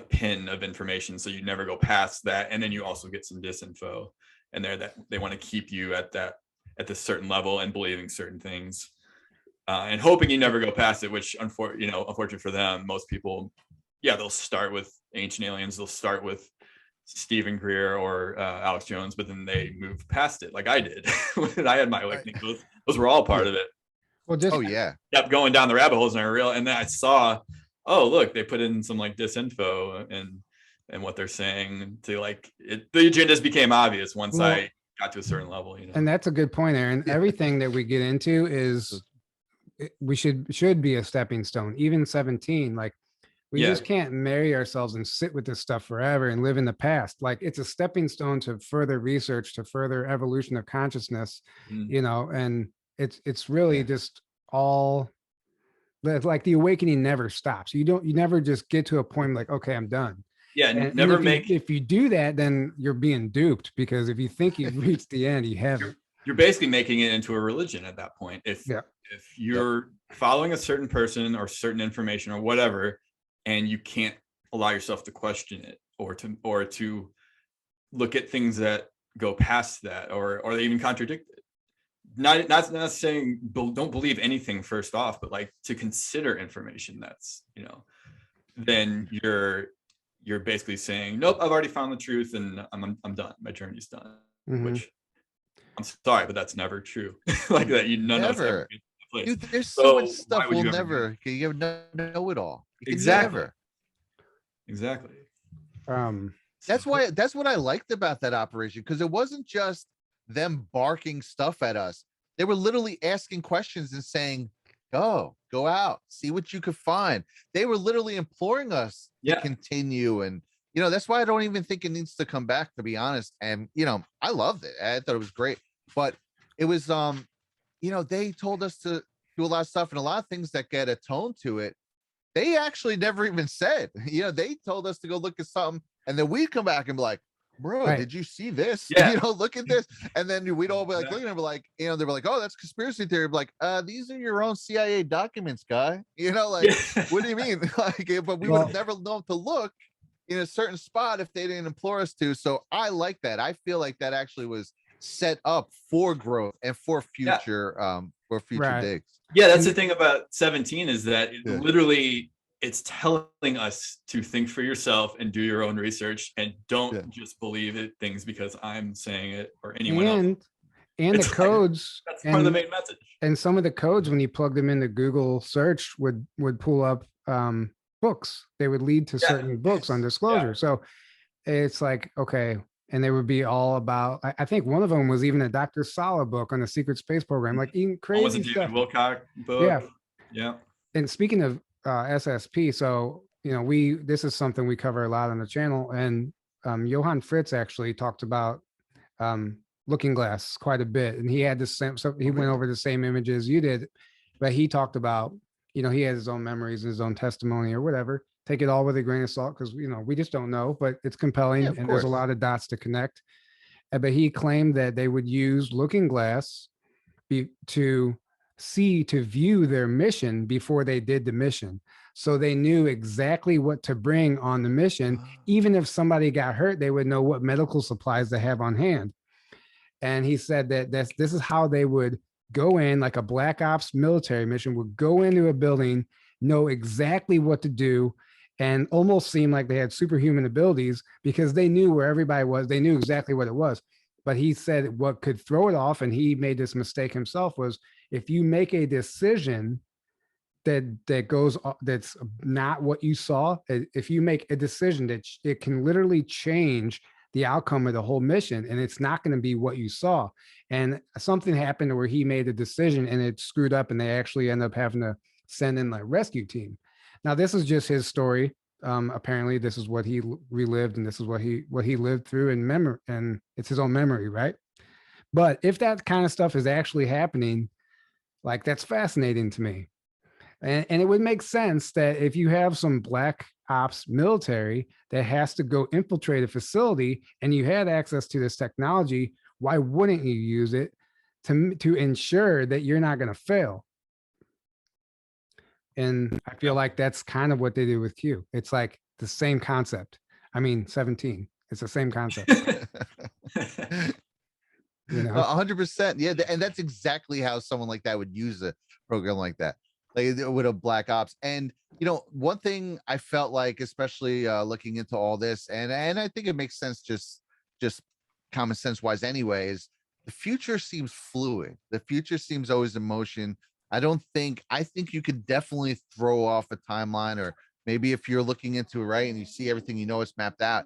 S3: pin of information, so you never go past that, and then you also get some disinfo, and that they want to keep you at this certain level and believing certain things, and hoping you never go past it. Which unfortunate for them, most people, they'll start with Ancient Aliens, they'll start with Stephen Greer or Alex Jones, but then they move past it, like I did when I had my awakening. Those were all part of it.
S2: Well,
S3: kept going down the rabbit holes, and then I saw, oh look, they put in some disinfo and what they're saying to the agendas became obvious once I got to a certain level.
S2: And that's a good point, Aaron. Everything that we get into we should be a stepping stone. Even 17, we just can't marry ourselves and sit with this stuff forever and live in the past. It's a stepping stone to further research, to further evolution of consciousness, and it's really just all the awakening never stops. You never just get to a point okay, I'm done.
S3: Yeah.
S2: And if you do that, then you're being duped, because if you think you've reached the end, you haven't.
S3: You're basically making it into a religion at that point. If you're following a certain person or certain information or whatever, and you can't allow yourself to question it or to look at things that go past that or they even contradict it. Not saying don't believe anything first off, but to consider information that's, then you're basically saying, nope, I've already found the truth and I'm done. My journey's done. Mm-hmm. Which I'm sorry, but that's never true. That
S4: never. Dude, there's so much stuff we'll never. You know it all.
S3: Exactly.
S4: That's what I liked about that operation, because it wasn't just them barking stuff at us. They were literally asking questions and saying, go out, see what you could find. They were literally imploring us to continue. And that's why I don't even think it needs to come back, to be honest. And I loved it. I thought it was great. But it was they told us to do a lot of stuff, and a lot of things that get a tone to it, they actually never even said. They told us to go look at something, and then we'd come back and be like, bro, did you see this? Look at this. And then we'd all be looking at it, they were like, oh, that's conspiracy theory. These are your own CIA documents, guy. What do you mean? But we would have never known to look in a certain spot if they didn't implore us to. So I like that. I feel like that actually was set up for growth and for future digs.
S3: Yeah, that's the thing about 17 is that literally it's telling us to think for yourself and do your own research and don't just believe it things because I'm saying it or anyone else.
S2: And
S3: It's
S2: the codes
S3: that's part of the main message.
S2: And some of the codes, when you plug them into Google search, would pull up books. They would lead to certain books on disclosure.
S3: Yeah.
S2: So it's like, okay. And they would be all about, I think one of them was even a Dr. Sala book on the secret space program, like even crazy
S3: was a
S2: stuff.
S3: David Wilcock book.
S2: Yeah.
S3: Yeah.
S2: And speaking of SSP, so, this is something we cover a lot on the channel. And Johann Fritz actually talked about Looking Glass quite a bit. And he had the same, so he went over the same images you did, but he talked about, he has his own memories and his own testimony or whatever. Take it all with a grain of salt because, we just don't know, but it's compelling and there's a lot of dots to connect. But he claimed that they would use Looking Glass to view their mission before they did the mission. So they knew exactly what to bring on the mission. Even if somebody got hurt, they would know what medical supplies they have on hand. And he said that this is how they would go in, like a black ops military mission would go into a building, know exactly what to do, and almost seem like they had superhuman abilities because they knew where everybody was. They knew exactly what it was. But he said what could throw it off, and he made this mistake himself, was if you make a decision that's not what you saw, if you make a decision that it can literally change the outcome of the whole mission, and it's not going to be what you saw. And something happened where he made a decision and it screwed up, and they actually end up having to send in a rescue team. Now, this is just his story. Apparently, this is what he relived, and this is what he lived through in memory, and it's his own memory, right? But if that kind of stuff is actually happening, like, that's fascinating to me. And it would make sense that if you have some black ops military that has to go infiltrate a facility and you had access to this technology, why wouldn't you use it to ensure that you're not going to fail? And I feel like that's kind of what they do with Q. It's like the same concept. I mean, 17. It's the same concept.
S4: 100%. Yeah. And that's exactly how someone like that would use a program like that, like with a black ops. And, one thing I felt like, especially looking into all this, and I think it makes sense just common sense wise anyway, is the future seems fluid. The future seems always in motion. I think you could definitely throw off a timeline, or maybe if you're looking into it right and you see everything, it's mapped out,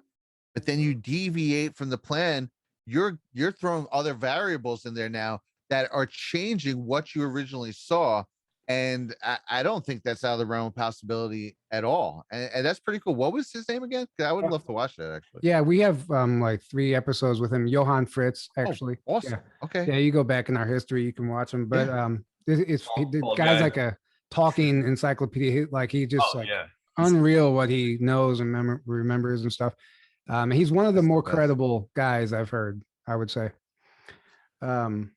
S4: but then you deviate from the plan, you're throwing other variables in there now that are changing what you originally saw. And I don't think that's out of the realm of possibility at all. And that's pretty cool. What was his name again? I would love to watch that, actually.
S2: Yeah, we have like 3 episodes with him. Johann Fritz, actually.
S4: Oh, awesome.
S2: Yeah.
S4: Okay.
S2: Yeah, you go back in our history, you can watch him. But the guy's like a talking encyclopedia. Like, he just unreal what he knows and remembers and stuff. He's one of the more credible guys I've heard, I would say.
S3: For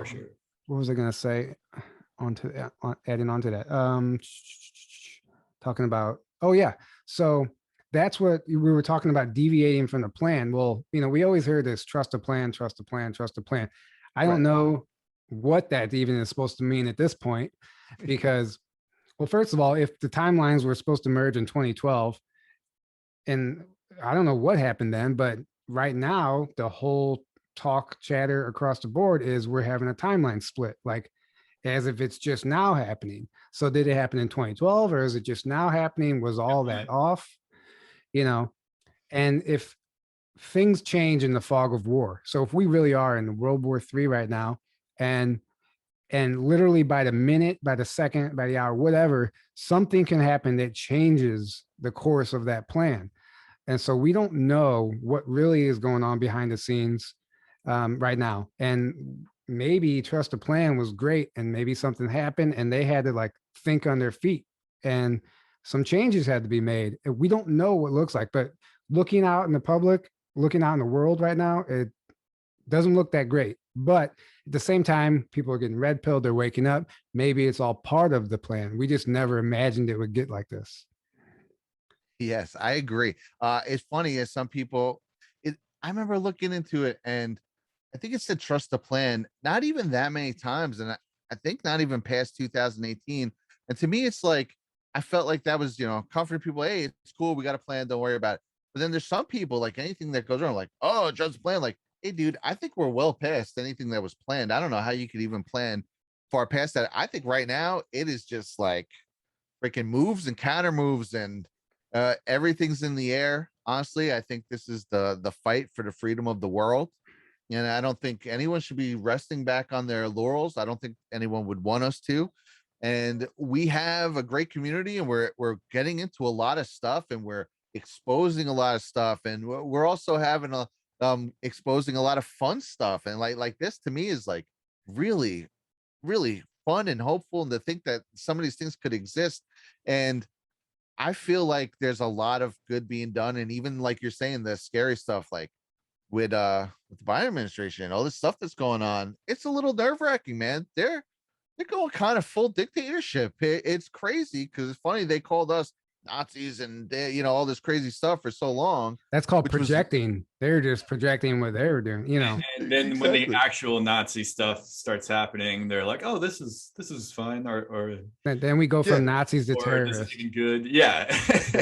S3: sure.
S2: What was I going to say? Adding on to that, talking about, so that's what we were talking about, deviating from the plan. Well, we always hear this: trust the plan, trust the plan, trust the plan. I don't know what that even is supposed to mean at this point, because, well, first of all, if the timelines were supposed to merge in 2012, and I don't know what happened then, but right now the whole talk chatter across the board is we're having a timeline split, like, as if it's just now happening. So did it happen in 2012, or is it just now happening? Was all that off? And if things change in the fog of war, so if we really are in World War III right now, and literally by the minute, by the second, by the hour, whatever, something can happen that changes the course of that plan. And so we don't know what really is going on behind the scenes right now. And maybe trust the plan was great, and maybe something happened and they had to think on their feet, and some changes had to be made. We don't know what it looks like, but looking out in the public, looking out in the world right now, it doesn't look that great. But at the same time, people are getting red pilled, they're waking up. Maybe it's all part of the plan. We just never imagined it would get like this.
S4: Yes, I agree. It's funny, as some people, I remember looking into it, and I think it said trust the plan not even that many times, and I think not even past 2018. And to me, it's like, I felt like that was, comforting people. Hey, it's cool. We got a plan. Don't worry about it. But then there's some people, like anything that goes wrong, like, oh, just plan. Like, hey, dude, I think we're well past anything that was planned. I don't know how you could even plan far past that. I think right now it is just like freaking moves and counter moves, and everything's in the air. Honestly, I think this is the fight for the freedom of the world. And I don't think anyone should be resting back on their laurels. I don't think anyone would want us to. And we have a great community, and we're getting into a lot of stuff, and we're exposing a lot of stuff, and we're also having a exposing a lot of fun stuff. And like this to me is like really, really fun and hopeful, and to think that some of these things could exist. And I feel like there's a lot of good being done. And even like you're saying, the scary stuff, like with the Biden administration, all this stuff that's going on, it's a little nerve-wracking, man. They're going kind of full dictatorship. It's crazy, because it's funny, they called us Nazis and they, all this crazy stuff for so long.
S2: That's called projecting. They're just projecting what they were doing,
S3: And then when the actual Nazi stuff starts happening, they're like, "Oh, this is fine," or
S2: then we go from Nazis to terrorists.
S3: This isn't good. Yeah.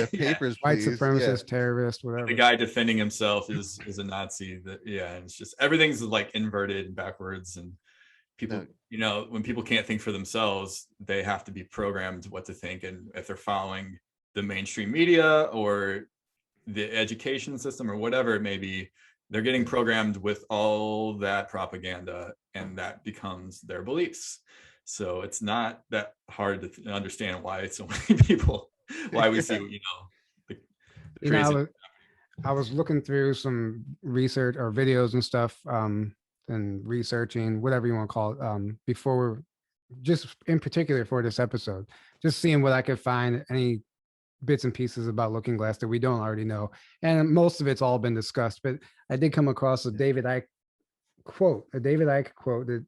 S4: Papers,
S2: white
S4: please.
S2: supremacist, terrorist, whatever.
S3: The guy defending himself is a Nazi. And it's just everything's like inverted and backwards, and people, when people can't think for themselves, they have to be programmed what to think. And if they're following the mainstream media or the education system or whatever it may be, they're getting programmed with all that propaganda, and that becomes their beliefs. So it's not that hard to understand why so many people, why we see, the crazy.
S2: I was looking through some research or videos and stuff, and researching, whatever you want to call it, before, just in particular for this episode, just seeing what I could find, any bits and pieces about Looking Glass that we don't already know. And most of it's all been discussed, but I did come across a David Icke quote that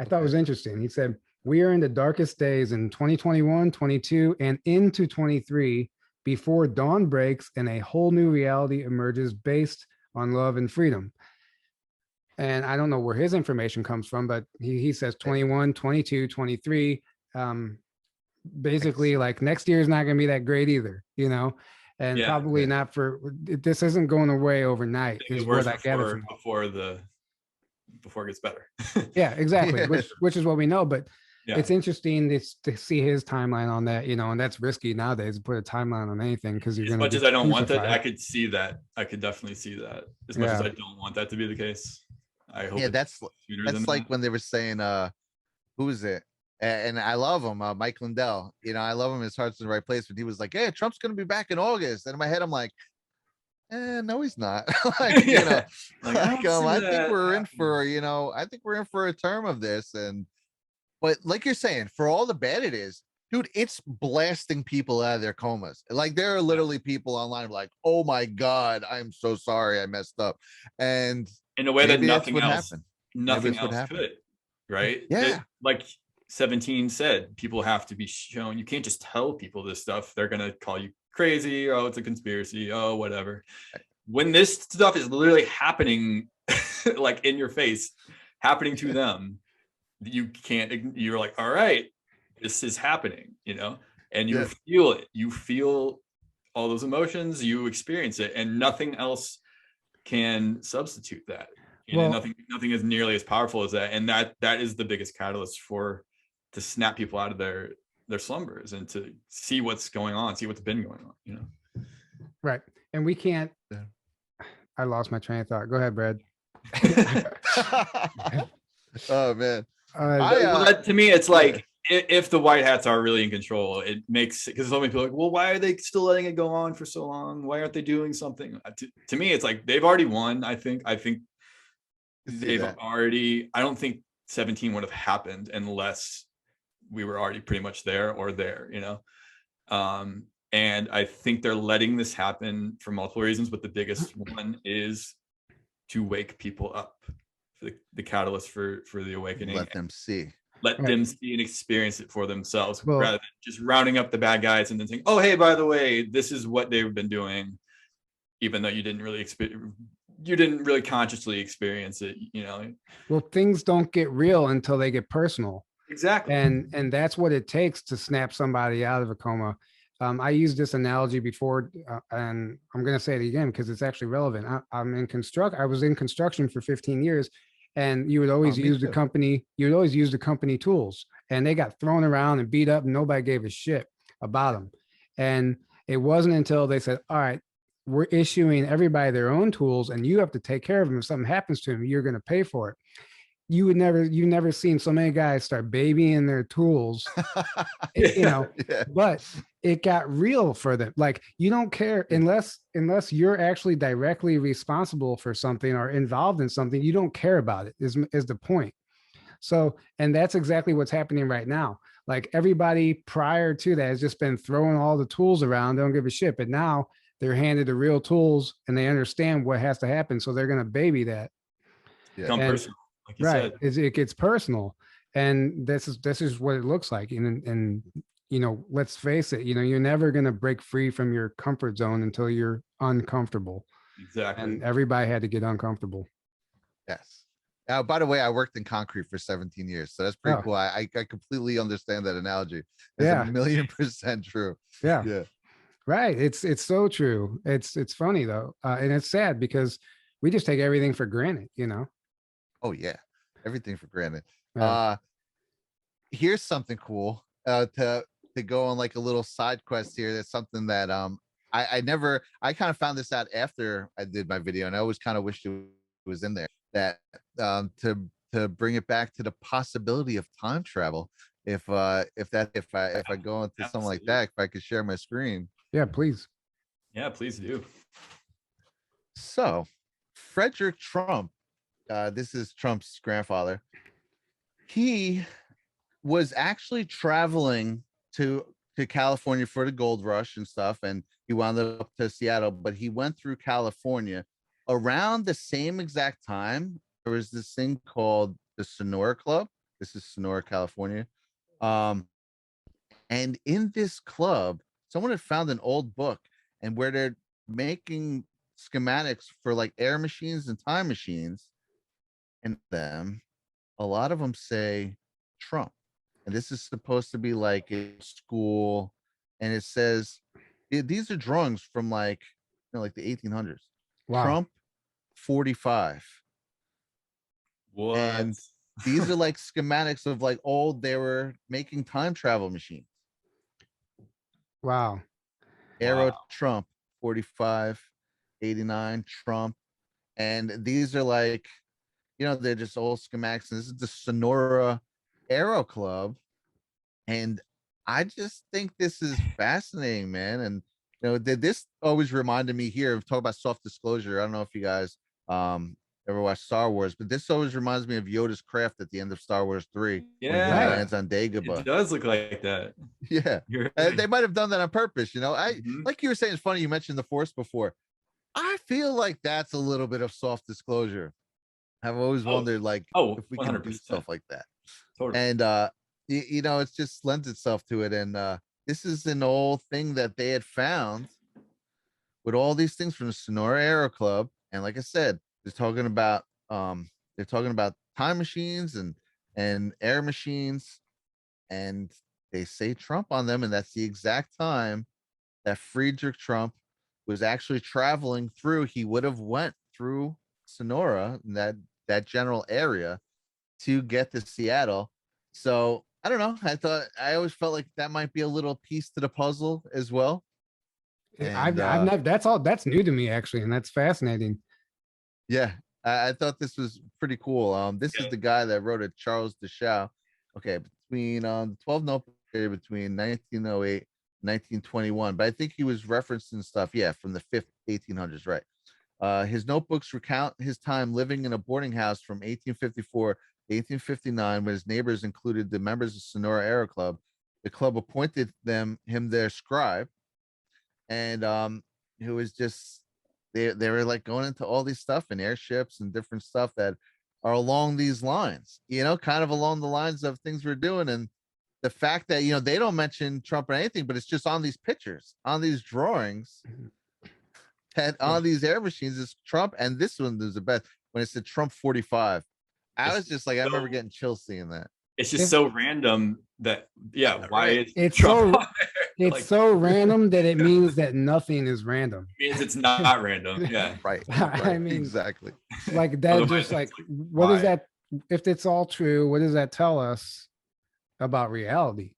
S2: I thought was interesting. He said, "We are in the darkest days in 2021, 22, and into 23 before dawn breaks and a whole new reality emerges based on love and freedom." And I don't know where his information comes from, but he says 21, 22, 23, basically like next year is not going to be that great either, and probably not this isn't going away overnight, is what I gather from
S3: before it gets better.
S2: Yeah, exactly. which is what we know, but it's interesting to see his timeline on that, and that's risky nowadays to put a timeline on anything, because
S3: as much as I don't want that, I could see that. I could definitely see that. As much as I don't want that to be the case, I hope.
S4: Yeah, that's like when they were saying, who is it? And I love him, Mike Lindell. I love him. His heart's in the right place. But he was like, "Hey, Trump's going to be back in August." And in my head, I'm like, no, he's not. I think we're in for, I think we're in for a term of this. But like you're saying, for all the bad it is, dude, it's blasting people out of their comas. Like, there are literally people online like, "Oh my God, I'm so sorry, I messed up," and
S3: in a way that nothing else could, right?
S4: Yeah,
S3: like 17 said, people have to be shown. You can't just tell people this stuff. They're gonna call you crazy. Oh, it's a conspiracy. Oh, whatever. When this stuff is literally happening, like in your face, happening to them, you're like, all right, this is happening, and you feel it. You feel all those emotions, you experience it, and nothing else can substitute that. Nothing is nearly as powerful as that. And that is the biggest catalyst to snap people out of their slumbers and to see what's going on, see what's been going on,
S2: Right. And we can't, I lost my train of thought. Go ahead, Brad.
S4: Oh man.
S3: To me, it's like, if the white hats are really in control, it makes, because so many people are like, well, why are they still letting it go on for so long? Why aren't they doing something? To me, it's like, they've already won. I think they've already, I don't think 17 would have happened unless we were already pretty much there. And I think they're letting this happen for multiple reasons, but the biggest one is to wake people up, for the catalyst for the awakening.
S4: Let them see
S3: and experience it for themselves, rather than just rounding up the bad guys and then saying, "Oh, hey, by the way, this is what they've been doing," even though you didn't really consciously experience it.
S2: Well, things don't get real until they get personal.
S3: Exactly.
S2: And that's what it takes to snap somebody out of a coma. I used this analogy before, and I'm going to say it again because it's actually relevant. I was in construction for 15 years, and you would always use the company. You would always use the company tools, and they got thrown around and beat up, and nobody gave a shit about them. And it wasn't until they said, "All right, we're issuing everybody their own tools, and you have to take care of them. If something happens to them, you're going to pay for it." You've never seen so many guys start babying their tools,
S4: Yeah.
S2: but it got real for them. Like, you don't care unless you're actually directly responsible for something or involved in something, you don't care about it is the point. So, and that's exactly what's happening right now. Like, everybody prior to that has just been throwing all the tools around, don't give a shit. But now they're handed the real tools and they understand what has to happen. So they're going to baby that.
S3: Become personal, like you
S2: Right.
S3: said.
S2: It gets personal. And this is what it looks like. And let's face it, you're never going to break free from your comfort zone until you're uncomfortable.
S3: Exactly.
S2: And everybody had to get uncomfortable.
S4: Yes. Now, by the way, I worked in concrete for 17 years, so that's pretty cool. I completely understand that analogy. It's 1,000,000% true.
S2: Yeah.
S4: Yeah.
S2: Right. It's so true. It's funny though. And it's sad because we just take everything for granted,
S4: Oh yeah. Everything for granted.
S2: Yeah.
S4: Here's something cool to go on like a little side quest here. That's something that I kind of found this out after I did my video, and I always kind of wished it was in there, that to bring it back to the possibility of time travel. If I go into something like that, if I could share my screen.
S2: Yeah, please.
S3: Yeah, please do.
S4: So Frederick Trump, this is Trump's grandfather. He was actually traveling to California for the gold rush and stuff, and he wound up to Seattle, but he went through California around the same exact time. There was this thing called the Sonora Club. This is Sonora, California. And in this club, someone had found an old book, and where they're making schematics for like air machines and time machines, and a lot of them say Trump. And this is supposed to be like a school, and it says these are drawings from like the 1800s.
S2: Wow.
S4: Trump 45.
S3: What?
S4: And these are like schematics of like they were making time travel machines.
S2: Wow.
S4: Arrow Trump 45, 89 Trump. And these are like, they're just old schematics. And this is the Sonora Aero Club. And I just think this is fascinating, man. And this always reminded me here of talking about soft disclosure. I don't know if you guys ever watched Star Wars, but this always reminds me of Yoda's craft at the end of Star Wars 3.
S3: Yeah,
S4: when he lands on Dagobah.
S3: It does look like that.
S4: Yeah. They might have done that on purpose. Like you were saying, it's funny you mentioned the Force before. I feel like that's a little bit of soft disclosure. I've always wondered, like, if we can do stuff like that.
S3: Totally.
S4: And it just lends itself to it. And this is an old thing that they had found with all these things from the Sonora Aero Club. And like I said, they're talking about time machines and air machines, and they say Trump on them. And that's the exact time that Frederick Trump was actually traveling through. He would have went through Sonora, that general area, to get to Seattle. So I don't know. I always felt like that might be a little piece to the puzzle as well. And,
S2: I've never, that's new to me actually, and that's fascinating.
S4: Yeah, I thought this was pretty cool. This is the guy that wrote it, Charles Deschaux. Okay, between 12 notebook period between 1908 and 1921, but I think he was referencing stuff, from the 1800s, right? His notebooks recount his time living in a boarding house from 1854 to 1859, when his neighbors included the members of Sonora Aero Club. The club appointed him their scribe, and who was just they were like going into all these stuff and airships and different stuff that are along these lines, kind of along the lines of things we're doing. And the fact that they don't mention Trump or anything, but it's just on these pictures, on these drawings, that on these air machines is Trump. And this one is the best, when it said Trump 45. I was just like, I remember getting chills seeing that.
S3: It's just so random that why
S2: it's
S3: Trump
S2: so it's so random that it means that nothing is random.
S3: It means it's not random. Yeah.
S4: Right.
S2: I mean,
S4: exactly.
S2: like that.
S3: Otherwise,
S2: Just like,
S3: it's
S2: what is
S3: why?
S2: that? If it's all true, what does that tell us about reality?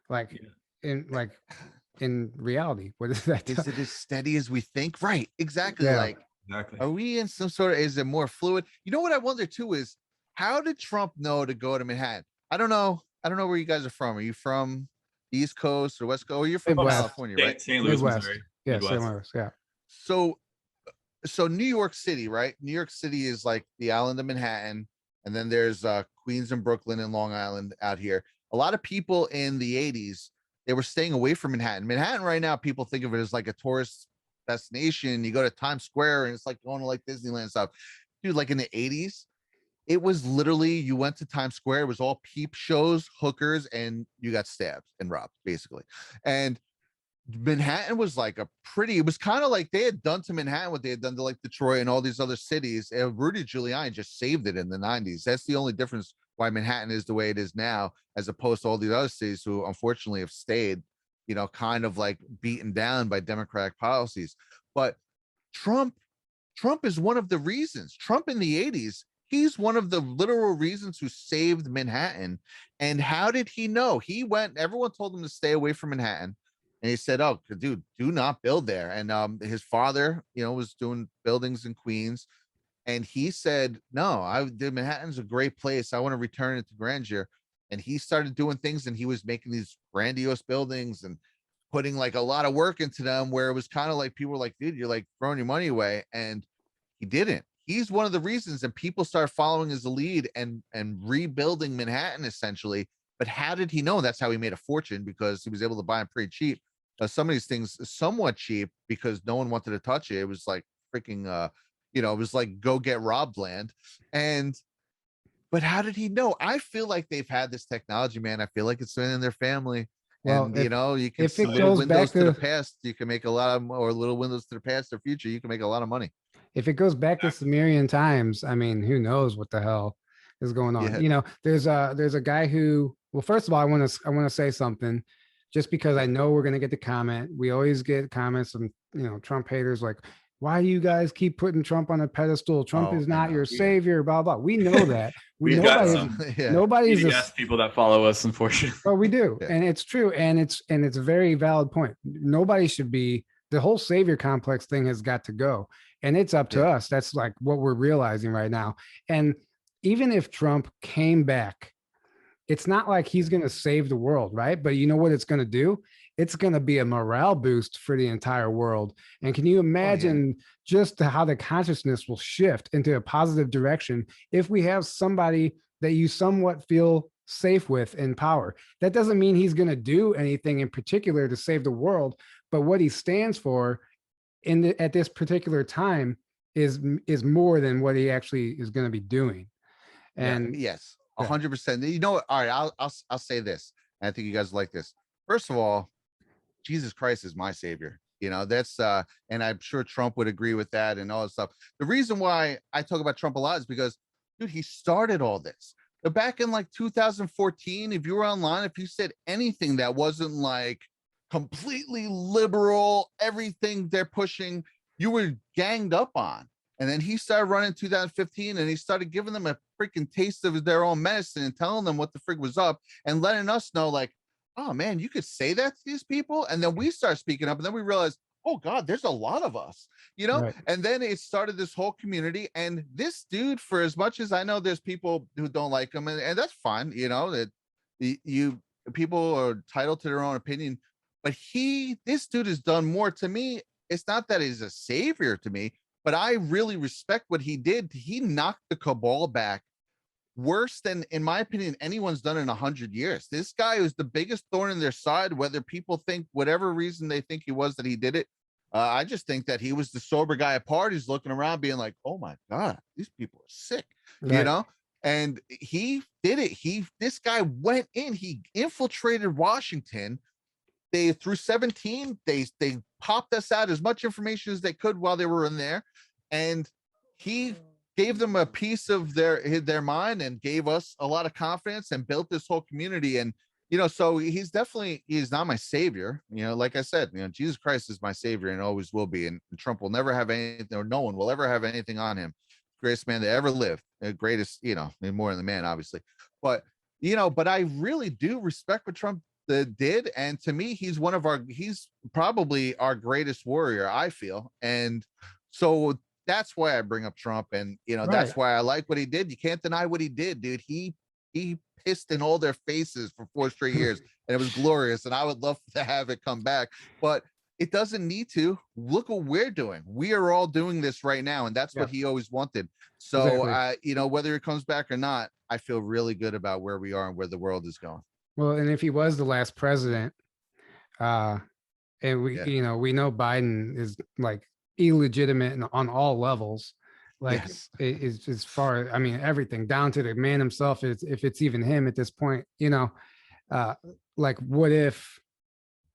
S2: Like, in reality, what does that tell?
S4: Is it as steady as we think? Right. Exactly.
S2: Yeah.
S4: Like,
S3: Exactly.
S4: are we in some sort of, is it more fluid? You know what I wonder too is, how did Trump know to go to Manhattan? I don't know where you guys are from. Are you from the East Coast or West Coast? Oh, you're from
S2: Midwest.
S4: California, right?
S3: St. Louis,
S2: Midwest.
S3: Missouri.
S2: Yeah,
S3: Midwest.
S2: St. Louis. Yeah.
S4: So New York City, right? New York City is like the island of Manhattan, and then there's Queens and Brooklyn and Long Island out here. A lot of people in the 80s, they were staying away from Manhattan. Manhattan right now, people think of it as like a tourist destination. You go to Times Square and it's like going to like Disneyland stuff. Dude, like in the 80s, it was literally, you went to Times Square, it was all peep shows, hookers, and you got stabbed and robbed, basically. And Manhattan was like it was kind of like they had done to Manhattan what they had done to like Detroit and all these other cities. And Rudy Giuliani just saved it in the 90s. That's the only difference why Manhattan is the way it is now, as opposed to all these other cities who unfortunately have stayed, kind of like beaten down by Democratic policies. But Trump is one of the reasons. Trump in the 80s, he's one of the literal reasons who saved Manhattan. And how did he know? He went, everyone told him to stay away from Manhattan. And he said, "Oh, dude, do not build there." And his father, was doing buildings in Queens. And he said, "No, Manhattan's a great place. I want to return it to grandeur." And he started doing things, and he was making these grandiose buildings and putting like a lot of work into them, where it was kind of like people were like, "Dude, you're like throwing your money away." And he didn't. He's one of the reasons, and people started following his lead and rebuilding Manhattan essentially. But how did he know? That's how he made a fortune, because he was able to buy them pretty cheap. Some of these things somewhat cheap because no one wanted to touch it. It was like freaking, it was like go get robbed land. But how did he know? I feel like they've had this technology, man. I feel like it's been in their family.
S2: Well,
S4: And
S2: if-
S4: you can
S2: if
S4: see
S2: it
S4: little
S2: goes
S4: windows
S2: back
S4: to the
S2: to-
S4: past. You can make a lot of, or little windows to the past or future. You can make a lot of money.
S2: If it goes back to Sumerian times, I mean, who knows what the hell is going on?
S4: Yeah.
S2: There's a guy who. Well, first of all, I want to say something. Just because I know we're going to get the comment, we always get comments from Trump haters like, "Why do you guys keep putting Trump on a pedestal? Trump is not your savior." Blah blah. We know that.
S3: We've got
S2: Nobody's
S3: BDS people that follow us, unfortunately.
S2: Oh, we do,
S4: Yeah.
S2: and it's true, and it's a very valid point. Nobody should be. The whole savior complex thing has got to go, and it's up to us. That's like what we're realizing right now. And even if Trump came back, it's not like he's going to save the world, right? But you know what it's going to do? It's going to be a morale boost for the entire world. And can you imagine just how the consciousness will shift into a positive direction if we have somebody that you somewhat feel safe with in power? That doesn't mean he's going to do anything in particular to save the world, but what he stands for at this particular time is more than what he actually is going to be doing. And
S4: yes. 100%. You know what? All right, I'll say this. And I think you guys like this. First of all, Jesus Christ is my savior. That's and I'm sure Trump would agree with that and all that stuff. The reason why I talk about Trump a lot is because, dude, he started all this. But back in like 2014, if you were online, if you said anything that wasn't like completely liberal, everything they're pushing, you were ganged up on. And then he started running in 2015, and he started giving them a freaking taste of their own medicine and telling them what the frig was up and letting us know, like, oh man, you could say that to these people. And then we start speaking up, and then we realize, oh God, there's a lot of us,
S2: Right.
S4: And then it started this whole community. And this dude, for as much as I know there's people who don't like him, and that's fine, that people are entitled to their own opinion. But this dude has done more to me. It's not that he's a savior to me, but I really respect what he did. He knocked the cabal back worse than, in my opinion, anyone's done in 100 years. This guy was the biggest thorn in their side, whether people think whatever reason they think he was that he did it. I just think that he was the sober guy at parties looking around being like, oh my God, these people are sick,
S2: Right.
S4: And he did it. This guy went in, he infiltrated Washington. Through 17, they popped us out as much information as they could while they were in there. And he gave them a piece of their mind and gave us a lot of confidence and built this whole community. And so he's not my savior. Like I said, Jesus Christ is my savior and always will be. And Trump will never have anything, or no one will ever have anything on him. Greatest man that ever lived, the greatest, more than the man, obviously. But, but I really do respect what Trump did. And to me, he's probably our greatest warrior, I feel. And so that's why I bring up Trump. And, that's why I like what he did. You can't deny what he did, dude. He pissed in all their faces for 4 straight years, and it was glorious. And I would love to have it come back, but it doesn't need to. Look what we're doing. We are all doing this right now, and that's what he always wanted. So, exactly. Whether it comes back or not, I feel really good about where we are and where the world is going.
S2: Well, and if he was the last president, and we know Biden is like illegitimate on all levels. Like it's as far, I mean, everything down to the man himself, if it's even him at this point, like what if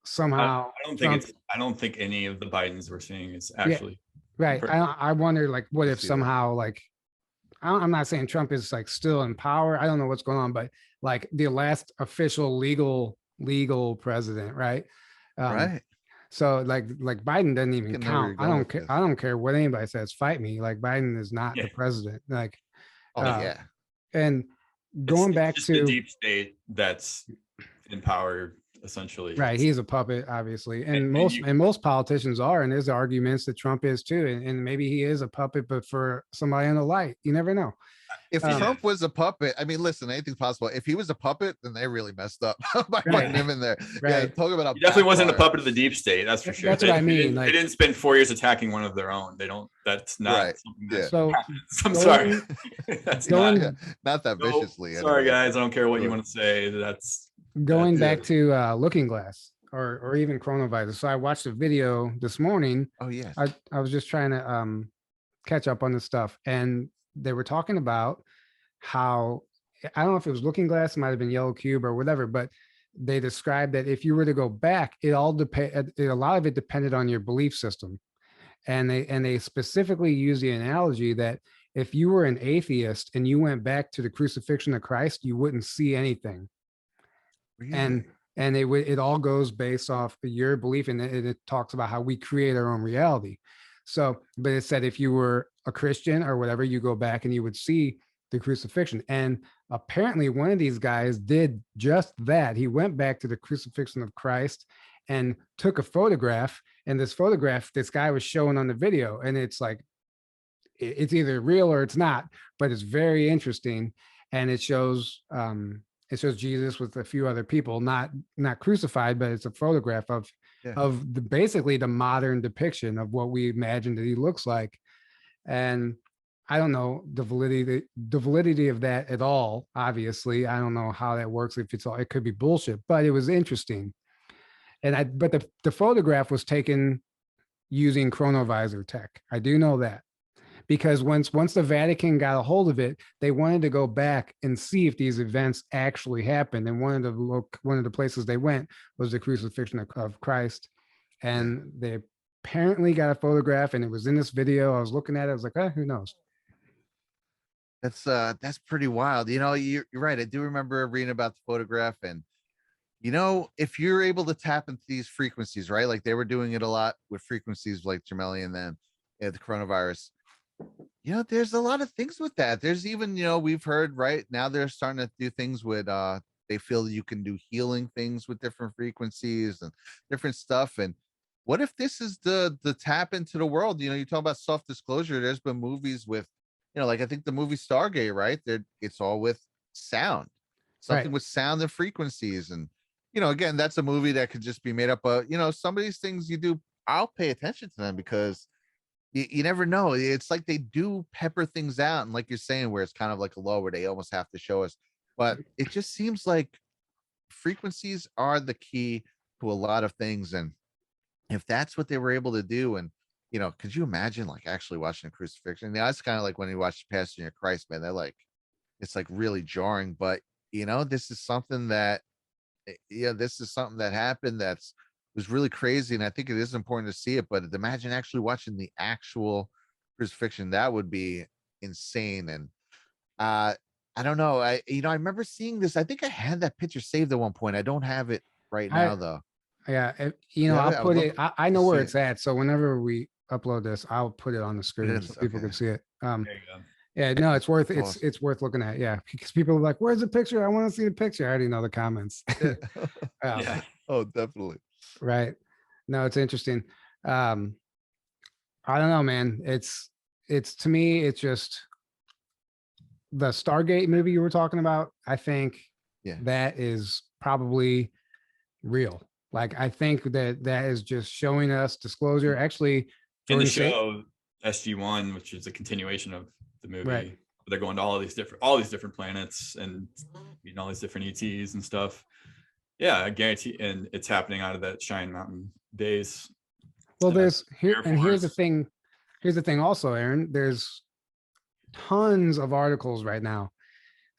S2: somehow
S3: I don't think any of the Bidens we're seeing is actually
S2: right. I wonder, like, what if somehow, like, I'm not saying Trump is like still in power. I don't know what's going on, but like the last official legal president, right?
S4: Right.
S2: So like Biden doesn't even count. I don't care. I don't care what anybody says. Fight me. Like Biden is not the president. Like, and going back to
S3: the deep state that's in power, essentially.
S2: Right. He's a puppet, obviously, and most politicians are. And there's arguments that Trump is too, and maybe he is a puppet, but for somebody in the light, you never know.
S4: If Trump was a puppet, I mean, listen, anything's possible. If he was a puppet, then they really messed up by putting him in there.
S2: Right.
S4: Yeah, talk about
S3: he definitely wasn't a puppet of the deep state. That's for sure.
S2: That's what I mean.
S3: They didn't spend 4 years attacking one of their own. They don't. That's not.
S4: Right.
S3: Yeah.
S2: So
S3: I'm sorry. That's
S4: not that viciously.
S3: Sorry, guys. I don't care what you want to say. That's
S2: going back to Looking Glass or even coronavirus. So I watched a video this morning.
S4: Oh yes.
S2: I was just trying to catch up on this stuff, and they were talking about how, I don't know if it was Looking Glass, it might have been Yellow Cube or whatever, but they described that if you were to go back, a lot of it depended on your belief system. And they specifically use the analogy that if you were an atheist and you went back to the crucifixion of Christ, you wouldn't see anything. Really? And it all goes based off your belief, and it talks about how we create our own reality. So, but it said if you were a Christian or whatever, you go back and you would see the crucifixion. And apparently one of these guys did just that. He went back to the crucifixion of Christ and took a photograph. And this photograph, this guy was showing on the video, and it's like, it's either real or it's not, but it's very interesting. And it shows Jesus with a few other people, not crucified, but it's a photograph of basically the modern depiction of what we imagine that he looks like. And I don't know the validity of that at all. Obviously, I don't know how that works. If it could be bullshit, but it was interesting. But the photograph was taken using chronovisor tech. I do know that, because once the Vatican got a hold of it, they wanted to go back and see if these events actually happened. And one of the places they went was the crucifixion of Christ, and they apparently got a photograph, and it was in this video. I was looking at it. I was like, who knows?
S4: That's pretty wild. You're right. I do remember reading about the photograph, and if you're able to tap into these frequencies, right? Like they were doing it a lot with frequencies like Gemelli and then the coronavirus. There's a lot of things with that. There's even, we've heard right now they're starting to do things with they feel you can do healing things with different frequencies and different stuff. And what if this is the tap into the world? You talk about self-disclosure. There's been movies with, like I think the movie Stargate, right? It's all with sound, something with sound and frequencies. And, again, that's a movie that could just be made up of, some of these things I'll pay attention to them because you never know. It's like they do pepper things out. And like you're saying, where it's kind of like a low where they almost have to show us, but it just seems like frequencies are the key to a lot of things. And if that's what they were able to do, and could you imagine like actually watching a crucifixion? It's kind of like when you watch Passion of Christ, man, they're like, it's like really jarring, but this is something that happened was really crazy. And I think it is important to see it, but imagine actually watching the actual crucifixion. That would be insane. And I don't know. I remember seeing this. I think I had that picture saved at one point. I don't have it right now though.
S2: Yeah,
S4: You have
S2: I'll
S4: it? I would
S2: put
S4: love
S2: it. I know
S4: to
S2: where
S4: see
S2: it's at. So whenever we upload this, I'll put it on the
S4: It
S2: screen
S4: is
S2: so people
S4: okay.
S2: can see it.
S3: There you go.
S2: Yeah, no, it's worth
S4: That's awesome.
S2: it's worth looking at. Yeah, because people are like, "Where's the picture? I want to see the picture." I already know the comments.
S3: Yeah.
S4: Oh, definitely.
S2: Right. No, it's interesting. I don't know, man. It's to me, it's just the Stargate movie you were talking about. I think
S4: Yeah.
S2: that is probably real. Like, I think that is just showing us disclosure. Actually,
S3: In the
S2: Jordan said,
S3: show SG-1, which is a continuation of the movie,
S2: Right.
S3: they're going to all these different planets and meeting all these different ETs and stuff. Yeah, I guarantee, and it's happening out of that Cheyenne Mountain base.
S2: well, there's here,
S3: Air
S2: and here's the
S3: Force.
S2: thing. Here's the thing also, Aaron, there's tons of articles right now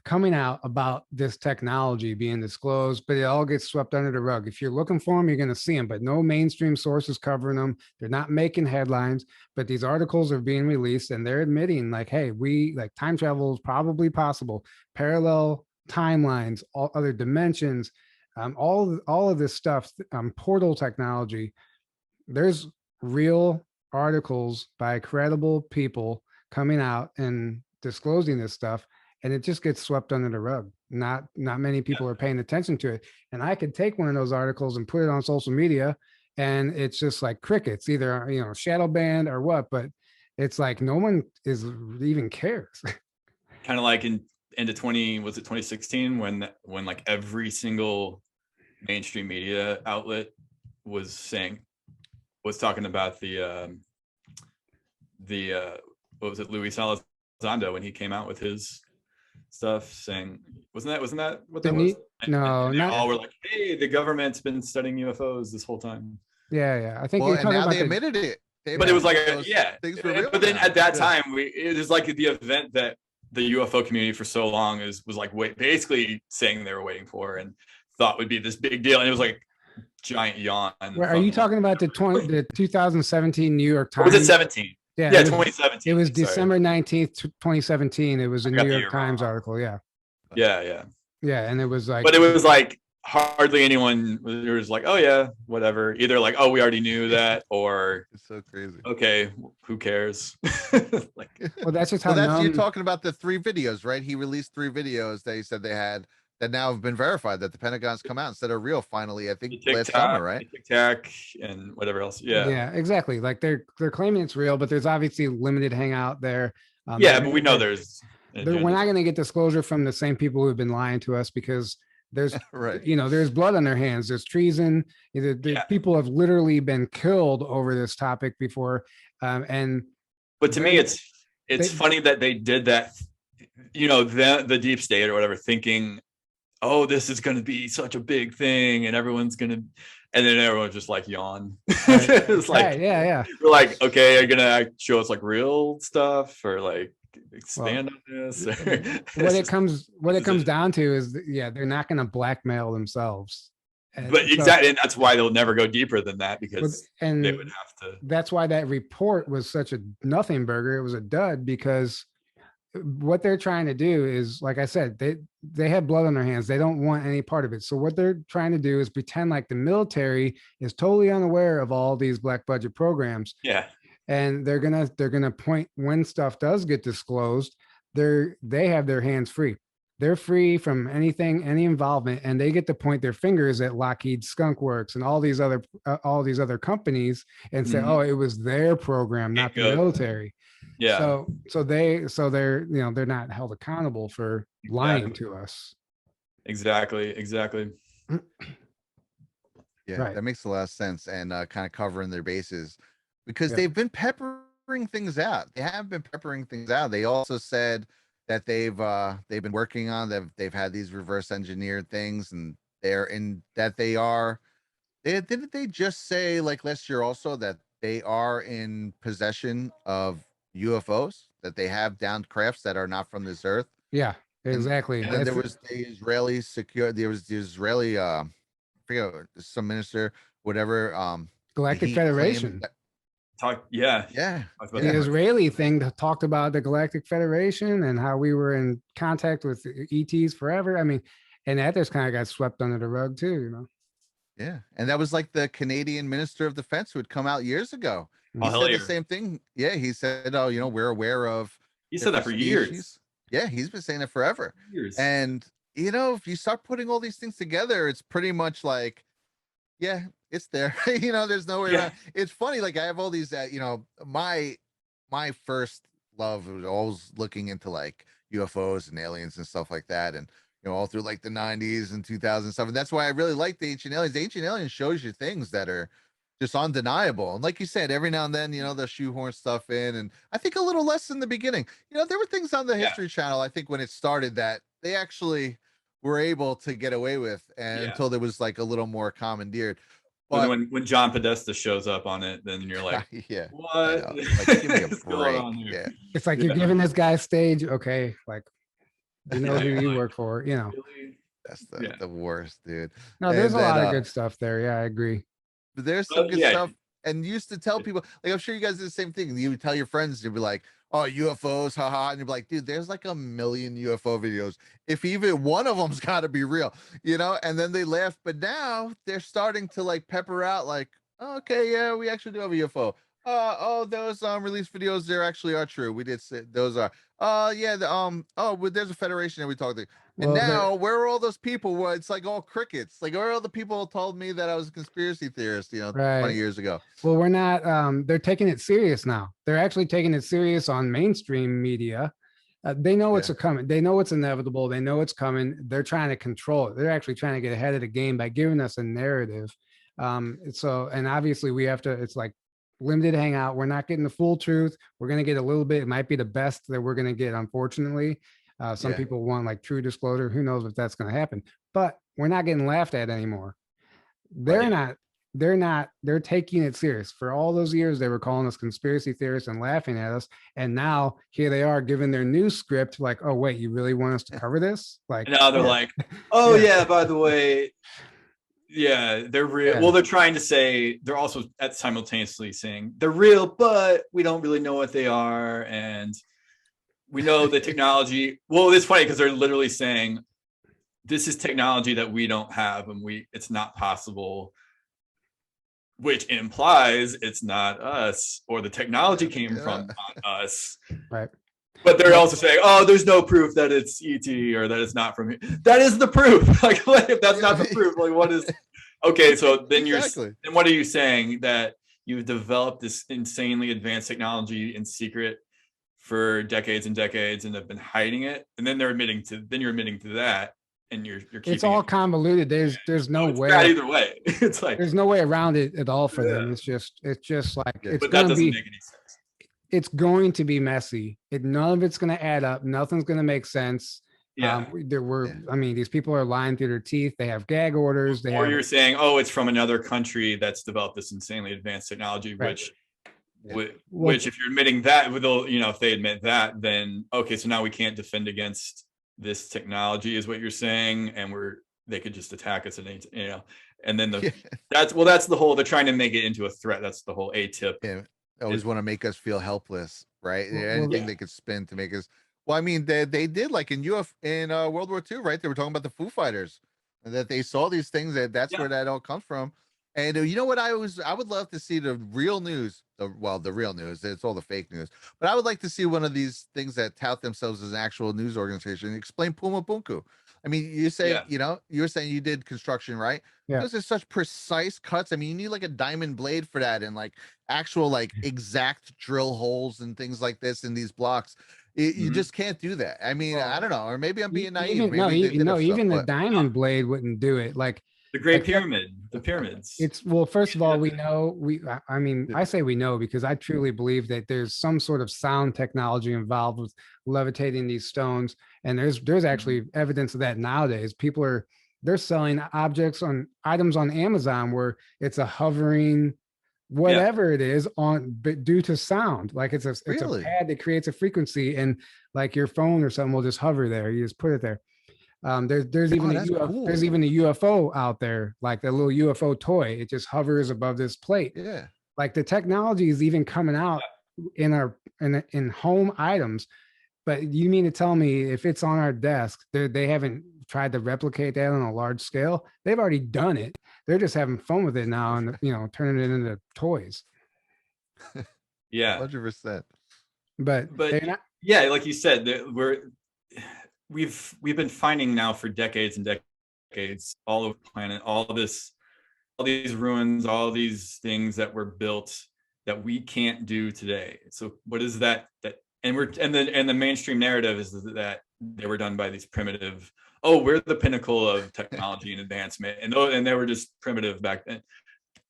S2: coming out about this technology being disclosed, but it all gets swept under the rug. If you're looking for them, you're going to see them, but no mainstream sources covering them. They're not making headlines, but these articles are being released and they're admitting like, hey, time travel is probably possible. Parallel timelines, all other dimensions, all of this stuff, portal technology. There's real articles by credible people coming out and disclosing this stuff, and it just gets swept under the rug. Not many people are paying attention to it. And I could take one of those articles and put it on social media, and it's just like crickets, either shadow banned or what. But it's like no one is even cares.
S3: Kind of like into 2016 when like every single mainstream media outlet was talking about the what was it, Luis Elizondo, when he came out with his stuff saying, wasn't that what that was?
S2: No,
S3: and they
S2: not
S3: all were like, hey, the government's been studying UFOs this whole time.
S2: Yeah. I think
S4: Well,
S2: you're
S4: and
S2: talking
S4: now
S2: about
S4: they admitted it.
S3: But it was like
S4: things were real
S3: but then
S4: now.
S3: at that time it was like the event that the UFO community for so long was like basically saying they were waiting for and thought would be this big deal, and it was like giant yawn.
S2: Are you talking about the 2017 New York
S3: Or
S2: Times?
S3: was it 17?
S2: Yeah,
S3: Yeah,
S2: it was,
S3: 2017.
S2: It was
S3: sorry.
S2: December 19th, 2017. It was a
S3: I got
S2: New
S3: the
S2: York
S3: year
S2: Times
S3: wrong.
S2: article. Yeah.
S3: Yeah.
S2: And it was like,
S3: But it was like hardly anyone was like, oh yeah, whatever. Either like, oh, we already knew that, or
S4: It's so crazy.
S3: okay, who cares? Like,
S2: well, that's just how
S4: you're talking about the 3 videos, right? He released 3 videos that he said they had that now have been verified, that the Pentagon's come out and said are real finally, I think last summer, right?
S3: TikTok and whatever else. Yeah,
S2: exactly. Like they're claiming it's real, but there's obviously limited hangout there.
S3: But we know there's
S2: we're not going to get disclosure from the same people who have been lying to us, because there's
S4: right.
S2: There's blood on their hands. There's treason. People have literally been killed over this topic before. But
S3: to me, it's funny that they did that. The deep state or whatever, thinking, oh, this is going to be such a big thing, and everyone's going to, and then everyone's just like yawn. It's like,
S2: yeah.
S3: We're like, okay, are you gonna show us like real stuff or like expand on this?
S2: What it comes down to is they're not going to blackmail themselves.
S3: But exactly, and that's why they'll never go deeper than that, because they would have to.
S2: That's why that report was such a nothing burger. It was a dud, because what they're trying to do is, like I said, they have blood on their hands. They don't want any part of it. So what they're trying to do is pretend like the military is totally unaware of all these black budget programs.
S3: Yeah.
S2: And they're gonna point when stuff does get disclosed. They have their hands free. They're free from any involvement, and they get to point their fingers at Lockheed Skunk Works and all these other companies and say, oh, it was their program, not the military.
S3: Yeah.
S2: So they're they're not held accountable for lying to us.
S3: Exactly.
S4: Yeah,
S2: right.
S4: That makes a lot of sense, and kind of covering their bases, because they've been peppering things out. They have been peppering things out. They also said that they've been working on that. They've had these reverse engineered things, and didn't they just say like last year also that they are in possession of UFOs, that they have downed crafts that are not from this earth?
S2: Yeah, exactly.
S4: And then there was the Israeli I forget, some minister, whatever.
S2: Galactic Federation.
S3: Yeah.
S4: Yeah.
S2: The Israeli thing that talked about the Galactic Federation and how we were in contact with ETs forever. I mean, and that just kind of got swept under the rug too, you know?
S4: Yeah. And that was like the Canadian Minister of Defense who had come out years ago. He said the same thing. Yeah. He said, oh, you know, we're aware of.
S3: He said that for years.
S4: Yeah. He's been saying it forever.
S3: Years.
S4: And, you know, if you start putting all these things together, it's pretty much like, yeah, it's there. You know, there's no way around. It's funny. Like I have all these, you know, my first love was always looking into like UFOs and aliens and stuff like that. And, you know, all through like the 90s and 2007. That's why I really like the Ancient Aliens. The Ancient Aliens shows you things that are just undeniable. And like you said, every now and then, you know, they'll shoehorn stuff in. And I think a little less in the beginning. You know, there were things on the History Channel, I think when it started, that they actually were able to get away with, and until there was like a little more commandeered.
S3: But when John Podesta shows up on it, then you're like, what?
S4: Like, give me a break. Yeah.
S2: It's like you're giving this guy stage. Okay. Like, you know who you work for, you know.
S4: That's the worst, dude.
S2: No, there's a lot of good stuff there. Yeah, I agree.
S4: But there's some good stuff. And you used to tell people, like, I'm sure you guys did the same thing. You would tell your friends, you'd be like, oh, UFOs, haha. And you'd be like, dude, there's like 1 million UFO videos. If even one of them's got to be real, you know? And then they laugh. But now they're starting to like pepper out like, oh, okay, yeah, we actually do have a UFO. Oh, those release videos, there actually are true. We did say those are. Yeah, there's a federation that we talked to. And now, where are all those people? Well, it's like all crickets. Like, where are all the people who told me that I was a conspiracy theorist, you know, 20 years ago?
S2: Well, we're not, they're taking it serious now. They're actually taking it serious on mainstream media. They know it's coming. They know it's inevitable. They know it's coming. They're trying to control it. They're actually trying to get ahead of the game by giving us a narrative. And obviously we have to, it's like limited hangout. We're not getting the full truth. We're going to get a little bit. It might be the best that we're going to get, unfortunately. Some people want like true disclosure. Who knows if that's going to happen, but we're not getting laughed at anymore. They're taking it serious. For all those years, they were calling us conspiracy theorists and laughing at us. And now here they are giving their new script like, oh, wait, you really want us to cover this? Like,
S3: now they're like, oh yeah, by the way, they're real. Well, they're trying to say, they're also simultaneously saying they're real, but we don't really know what they are. And we know the technology. Well, it's funny because they're literally saying this is technology that we don't have, and it's not possible, which implies it's not us, or the technology came from not us.
S2: Right.
S3: But they're also saying, oh, there's no proof that it's ET or that it's not from here. That is the proof. Like, if that's not the proof, like, what is? Okay, so then then what are you saying? That you've developed this insanely advanced technology in secret for decades and decades and have been hiding it, and then you're admitting to that, and you're keeping
S2: it's all convoluted. There's no way
S3: either way. It's like
S2: there's no way around it at all for them. It's just like
S3: but that doesn't make any sense.
S2: It's going to be messy. None of it's going to add up. Nothing's going to make sense. I mean, these people are lying through their teeth. They have gag orders.
S3: You're saying, oh, it's from another country that's developed this insanely advanced technology, which if you're admitting that, if they admit that, then okay, so now we can't defend against this technology, is what you're saying, and they could just attack us, and and then that's the whole. They're trying to make it into a threat. That's the whole tip.
S4: Yeah, always want to make us feel helpless, right? Anything they could spin to make us. Well, I mean, they did like in World War II, right? They were talking about the Foo Fighters, and that they saw these things. That's where that all comes from. And you know what? I would love to see the real news. The real news. It's all the fake news. But I would like to see one of these things that tout themselves as an actual news organization explain Puma Punku. I mean, you say, you were saying you did construction, right?
S2: Yeah.
S4: Those are such precise cuts. I mean, you need like a diamond blade for that, and like actual like exact drill holes and things like this in these blocks. You just can't do that. I mean, I don't know, or maybe I'm being naive.
S2: Even the diamond blade wouldn't do it. Like
S3: the Great Pyramid, the pyramids.
S2: First of all, I say we know because I truly believe that there's some sort of sound technology involved with levitating these stones. And there's actually evidence of that nowadays. They're selling items on Amazon where it's a hovering, whatever it is due to sound. Like it's a pad that creates a frequency, and like your phone or something will just hover there. You just put it there. There's even a UFO out there, like the little UFO toy. It just hovers above this plate.
S4: Yeah.
S2: Like the technology is even coming out in our in home items. But you mean to tell me if it's on our desk, they haven't tried to replicate that on a large scale? They've already done it. They're just having fun with it now and, you know, turning it into toys.
S3: Yeah.
S4: 100%.
S2: But
S3: yeah, like you said, we've been finding now for decades and decades all over the planet, all these ruins, all these things that were built that we can't do today. So what is that and the mainstream narrative is that they were done by these primitive, we're the pinnacle of technology and advancement, and they were just primitive back then.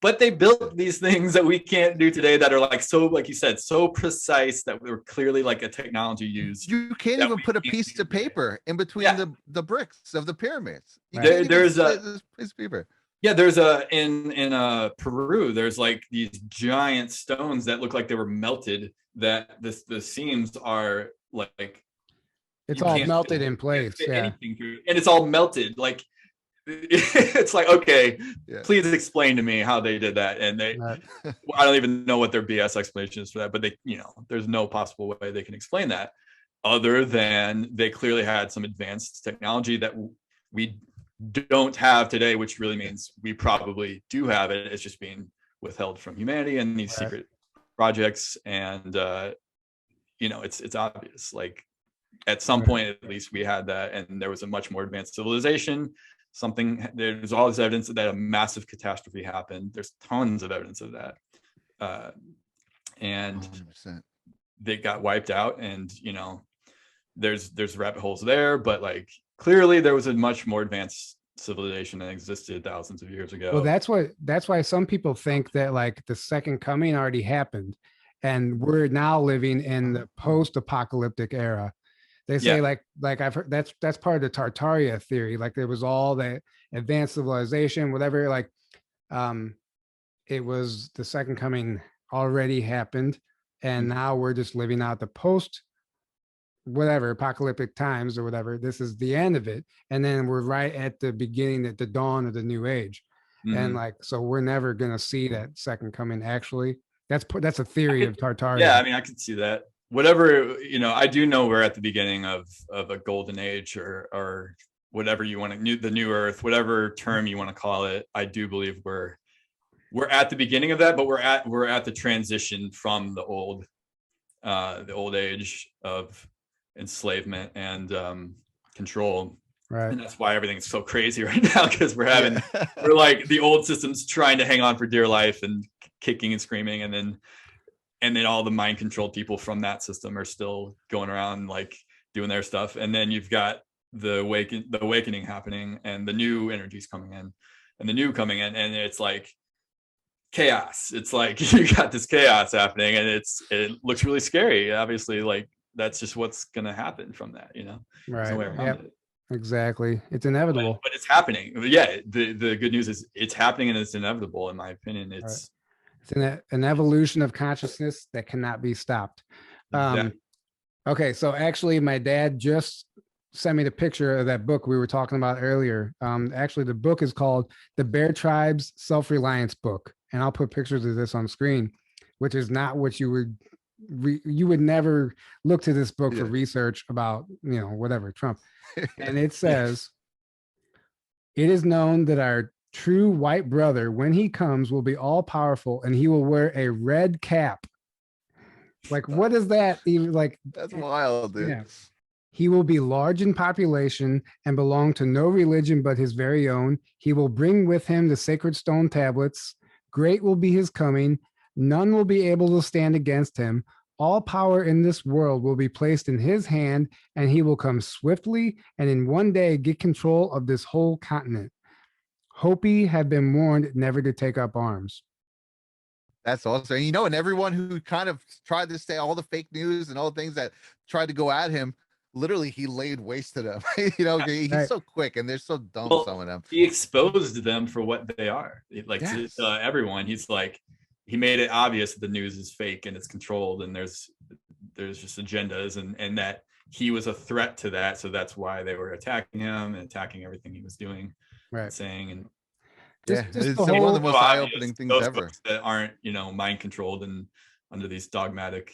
S3: But they built these things that we can't do today that are like, so, like you said, so precise that we were clearly like a technology used.
S4: You can't even put a piece of paper in between the bricks of the pyramids.
S3: There's a
S4: piece of paper.
S3: Yeah, there's in Peru, there's like these giant stones that look like they were melted, that the seams are like
S2: it's all melted in place. Yeah.
S3: And it's all melted. Like it's like, okay, please explain to me how they did that. And I don't even know what their BS explanation is for that, but they, you know, there's no possible way they can explain that other than they clearly had some advanced technology that we don't have today, which really means we probably do have it. It's just being withheld from humanity and these secret projects. And you know, it's obvious, like at some point at least we had that, and there was a much more advanced civilization. There's all this evidence that a massive catastrophe happened. There's tons of evidence of that, and
S4: 100%.
S3: They got wiped out. And you know, there's rabbit holes there, but like clearly there was a much more advanced civilization that existed thousands of years ago.
S2: Well, that's why some people think that like the second coming already happened, and we're now living in the post-apocalyptic era. They say like I've heard that's part of the Tartaria theory. Like there was all the advanced civilization, whatever. Like, it was the second coming already happened, and now we're just living out the post whatever apocalyptic times or whatever. This is the end of it, and then we're right at the beginning, at the dawn of the new age. And like, so we're never gonna see that second coming. Actually, that's a theory of Tartaria.
S3: Yeah, I mean, I could see that. Whatever, you know, I do know we're at the beginning of a golden age, or whatever you want to, the new earth, whatever term you want to call it. I do believe we're at the beginning of that, but we're at the transition from the old age of enslavement and control.
S2: Right.
S3: And that's why everything's so crazy right now, because we're like the old systems trying to hang on for dear life and kicking and screaming, and then all the mind controlled people from that system are still going around like doing their stuff. And then you've got the awakening happening, and the new energies coming in, and and it's like chaos. It's like you got this chaos happening, and it looks really scary. Obviously, like that's just what's gonna happen from that, you know.
S2: Right.
S3: No way around it.
S2: Exactly. It's inevitable.
S3: But it's happening. Yeah. The good news is it's happening, and it's inevitable, in my opinion. It's
S2: an evolution of consciousness that cannot be stopped.
S3: Exactly.
S2: Okay, so actually my dad just sent me the picture of that book we were talking about earlier. Actually, the book is called The Bear Tribe's Self-Reliance Book, and I'll put pictures of this on screen, which is not what you would never look to this book for research about, you know, whatever, Trump. And it says, it is known that our true white brother, when he comes, will be all powerful, and he will wear a red cap. Like, what is that even like?
S4: That's wild, dude.
S2: Yeah. He will be large in population and belong to no religion but his very own. He will bring with him the sacred stone tablets. Great will be his coming. None will be able to stand against him. All power in this world will be placed in his hand, and he will come swiftly and in one day get control of this whole continent. Hopi have been warned never to take up arms.
S4: That's awesome. You know, and everyone who kind of tried to say all the fake news and all the things that tried to go at him, literally he laid waste to them. You know, he's so quick, and they're so dumb, some of them.
S3: He exposed them for what they are. Like everyone, he's like, he made it obvious that the news is fake and it's controlled, and there's just agendas, and that he was a threat to that. So that's why they were attacking him and attacking everything he was doing, saying.
S4: Yeah,
S2: just
S4: it's
S2: the
S4: one of the
S2: whole,
S4: most
S3: So
S4: eye-opening
S3: obvious.
S4: things
S3: Those
S4: ever.
S3: folks that aren't, mind controlled and under these dogmatic,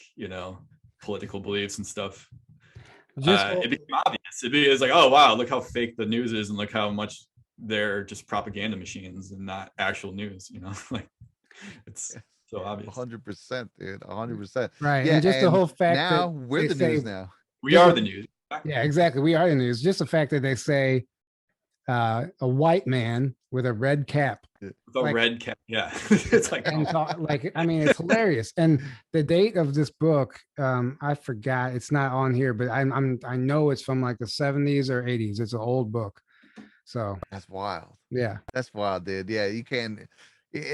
S3: political beliefs and stuff.
S2: just
S3: It became obvious. It's like, oh wow, look how fake the news is, and look how much they're just propaganda machines and not actual news. Like it's so obvious.
S4: 100%, dude. 100%.
S2: right.
S4: Yeah,
S2: And just the
S4: and
S2: whole fact
S4: now
S2: that
S4: we're
S2: they
S4: the
S2: say,
S4: news now.
S3: We
S2: just
S3: are
S2: the-
S3: the news.
S2: yeah, exactly. We are the news. Just the fact that they say a white man with a red cap,
S3: With a
S2: like,
S3: red cap. Yeah. It's like,
S2: and
S3: oh,
S2: like, I mean, it's hilarious. And the date of this book, I forgot. It's not on here, but I know it's from like the 70s or 80s. It's an old book. So
S4: That's wild.
S2: yeah,
S4: That's wild, dude. Yeah, you can.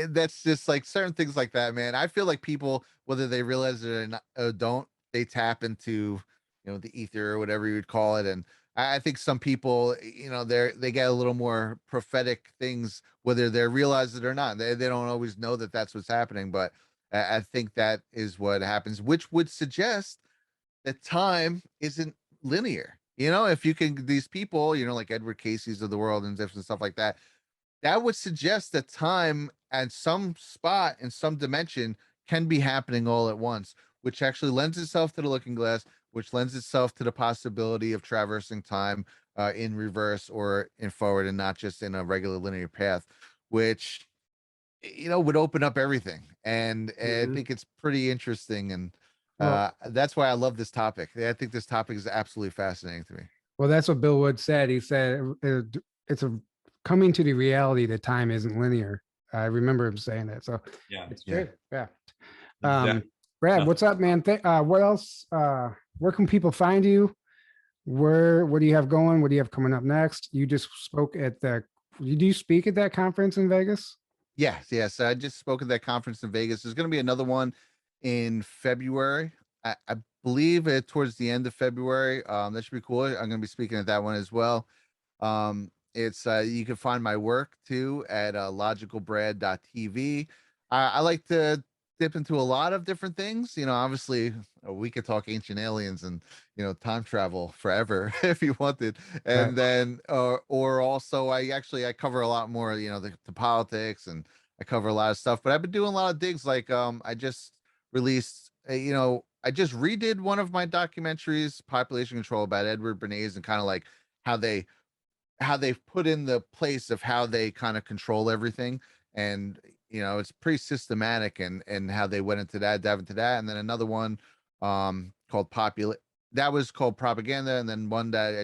S4: That's just like certain things like that, man. I feel like people, whether they realize it or not, or don't, they tap into, the ether or whatever you would call it. And I think some people, they get a little more prophetic things, whether they realize it or not. They don't always know that that's what's happening, but I think that is what happens, which would suggest that time isn't linear. If you can, these people, like Edward Casey's of the world and different stuff like that, that would suggest that time at some spot in some dimension can be happening all at once, which actually lends itself to the looking glass, which lends itself to the possibility of traversing time in reverse or in forward and not just in a regular linear path, which would open up everything. And I think it's pretty interesting. And that's why I love this topic. I think this topic is absolutely fascinating to me.
S2: well, that's what Bill Wood said. He said it's a coming to the reality that time isn't linear. I remember him saying that. So
S3: yeah.
S2: it's true. Yeah.
S3: Exactly.
S2: Brad, what's up, man? What else? Where can people find you? What do you have going? What do you have coming up next? You just spoke at do you speak at that conference in Vegas?
S4: Yes. I just spoke at that conference in Vegas. There's going to be another one in February. I believe it towards the end of February. That should be cool. I'm going to be speaking at that one as well. It's you can find my work too at logicalbrad.tv. I like to dip into a lot of different things. Obviously we could talk ancient aliens and time travel forever if you wanted, and
S2: Right.
S4: then or also I cover a lot more, the politics, and I cover a lot of stuff. But I've been doing a lot of digs. Like I just released I just redid one of my documentaries, Population Control, about Edward Bernays, and kind of like how they've put in the place of how they kind of control everything. And it's pretty systematic, and how they went into that, dive into that. And then another one called that was called Propaganda. And then one that I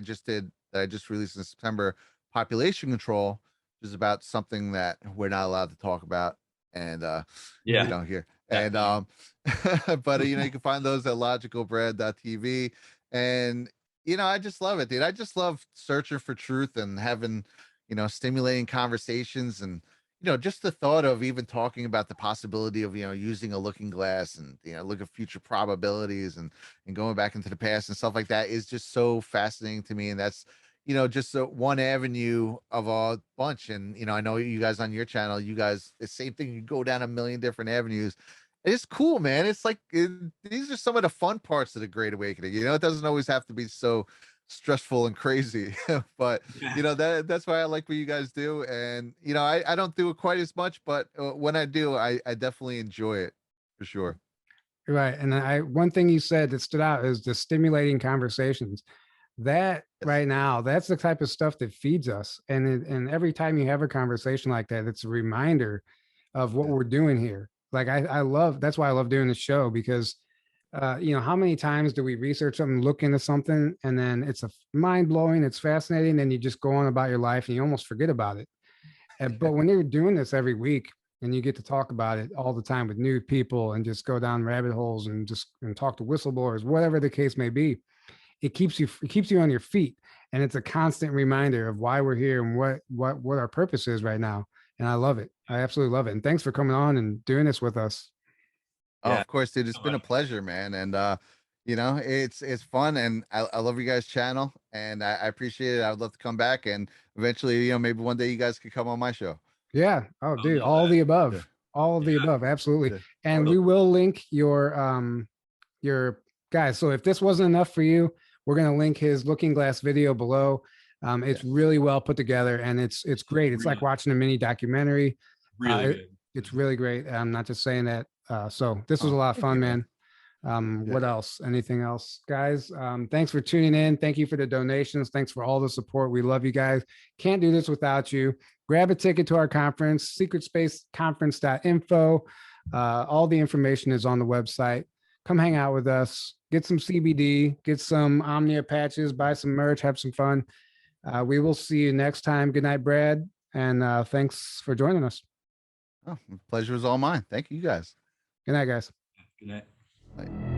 S4: just released in September, Population Control, which is about something that we're not allowed to talk about, and here. And but you can find those at logicalbrad.tv. And I just love it, dude. I just love searching for truth and having, stimulating conversations, and, just the thought of even talking about the possibility of, using a looking glass and, look at future probabilities and going back into the past and stuff like that is just so fascinating to me. And that's, just one avenue of a bunch. And, I know you guys on your channel, the same thing, you go down a million different avenues. It's cool, man. It's like these are some of the fun parts of the Great Awakening. It doesn't always have to be so stressful and crazy, but that's why I like what you guys do. And I don't do it quite as much, but when I do, I definitely enjoy it for sure.
S2: Right. And one thing you said that stood out is the stimulating conversations. That right now, that's the type of stuff that feeds us. And every time you have a conversation like that, it's a reminder of what we're doing here. Like that's why I love doing the show, because how many times do we research something, look into something, and then it's mind blowing, it's fascinating, and you just go on about your life and you almost forget about it. But when you're doing this every week and you get to talk about it all the time with new people and just go down rabbit holes and talk to whistleblowers, whatever the case may be, it keeps you on your feet, and it's a constant reminder of why we're here and what our purpose is right now. And I love it. I absolutely love it. And thanks for coming on and doing this with us.
S4: Oh, of course, dude. It's been a pleasure, man. And it's fun, and I love your guys' channel, and I appreciate it. I would love to come back, and eventually, maybe one day you guys could come on my show.
S2: Yeah. Oh, dude, all the above. All of the above. Absolutely. And we will link your guys. So if this wasn't enough for you, we're going to link his Looking Glass video below. It's really well put together, and it's great. It's like watching a mini documentary.
S3: Really good.
S2: It's really great. I'm not just saying that. So this was a lot of fun, man. What else? Anything else, guys? Thanks for tuning in. Thank you for the donations. Thanks for all the support. We love you guys. Can't do this without you. Grab a ticket to our conference, secretspaceconference.info. All the information is on the website. Come hang out with us. Get some CBD, get some Omnia patches, buy some merch, have some fun. We will see you next time. Good night, Brad. And thanks for joining us.
S4: Oh, the pleasure was all mine. Thank you guys.
S2: Good night, guys.
S3: Good night.
S4: Bye.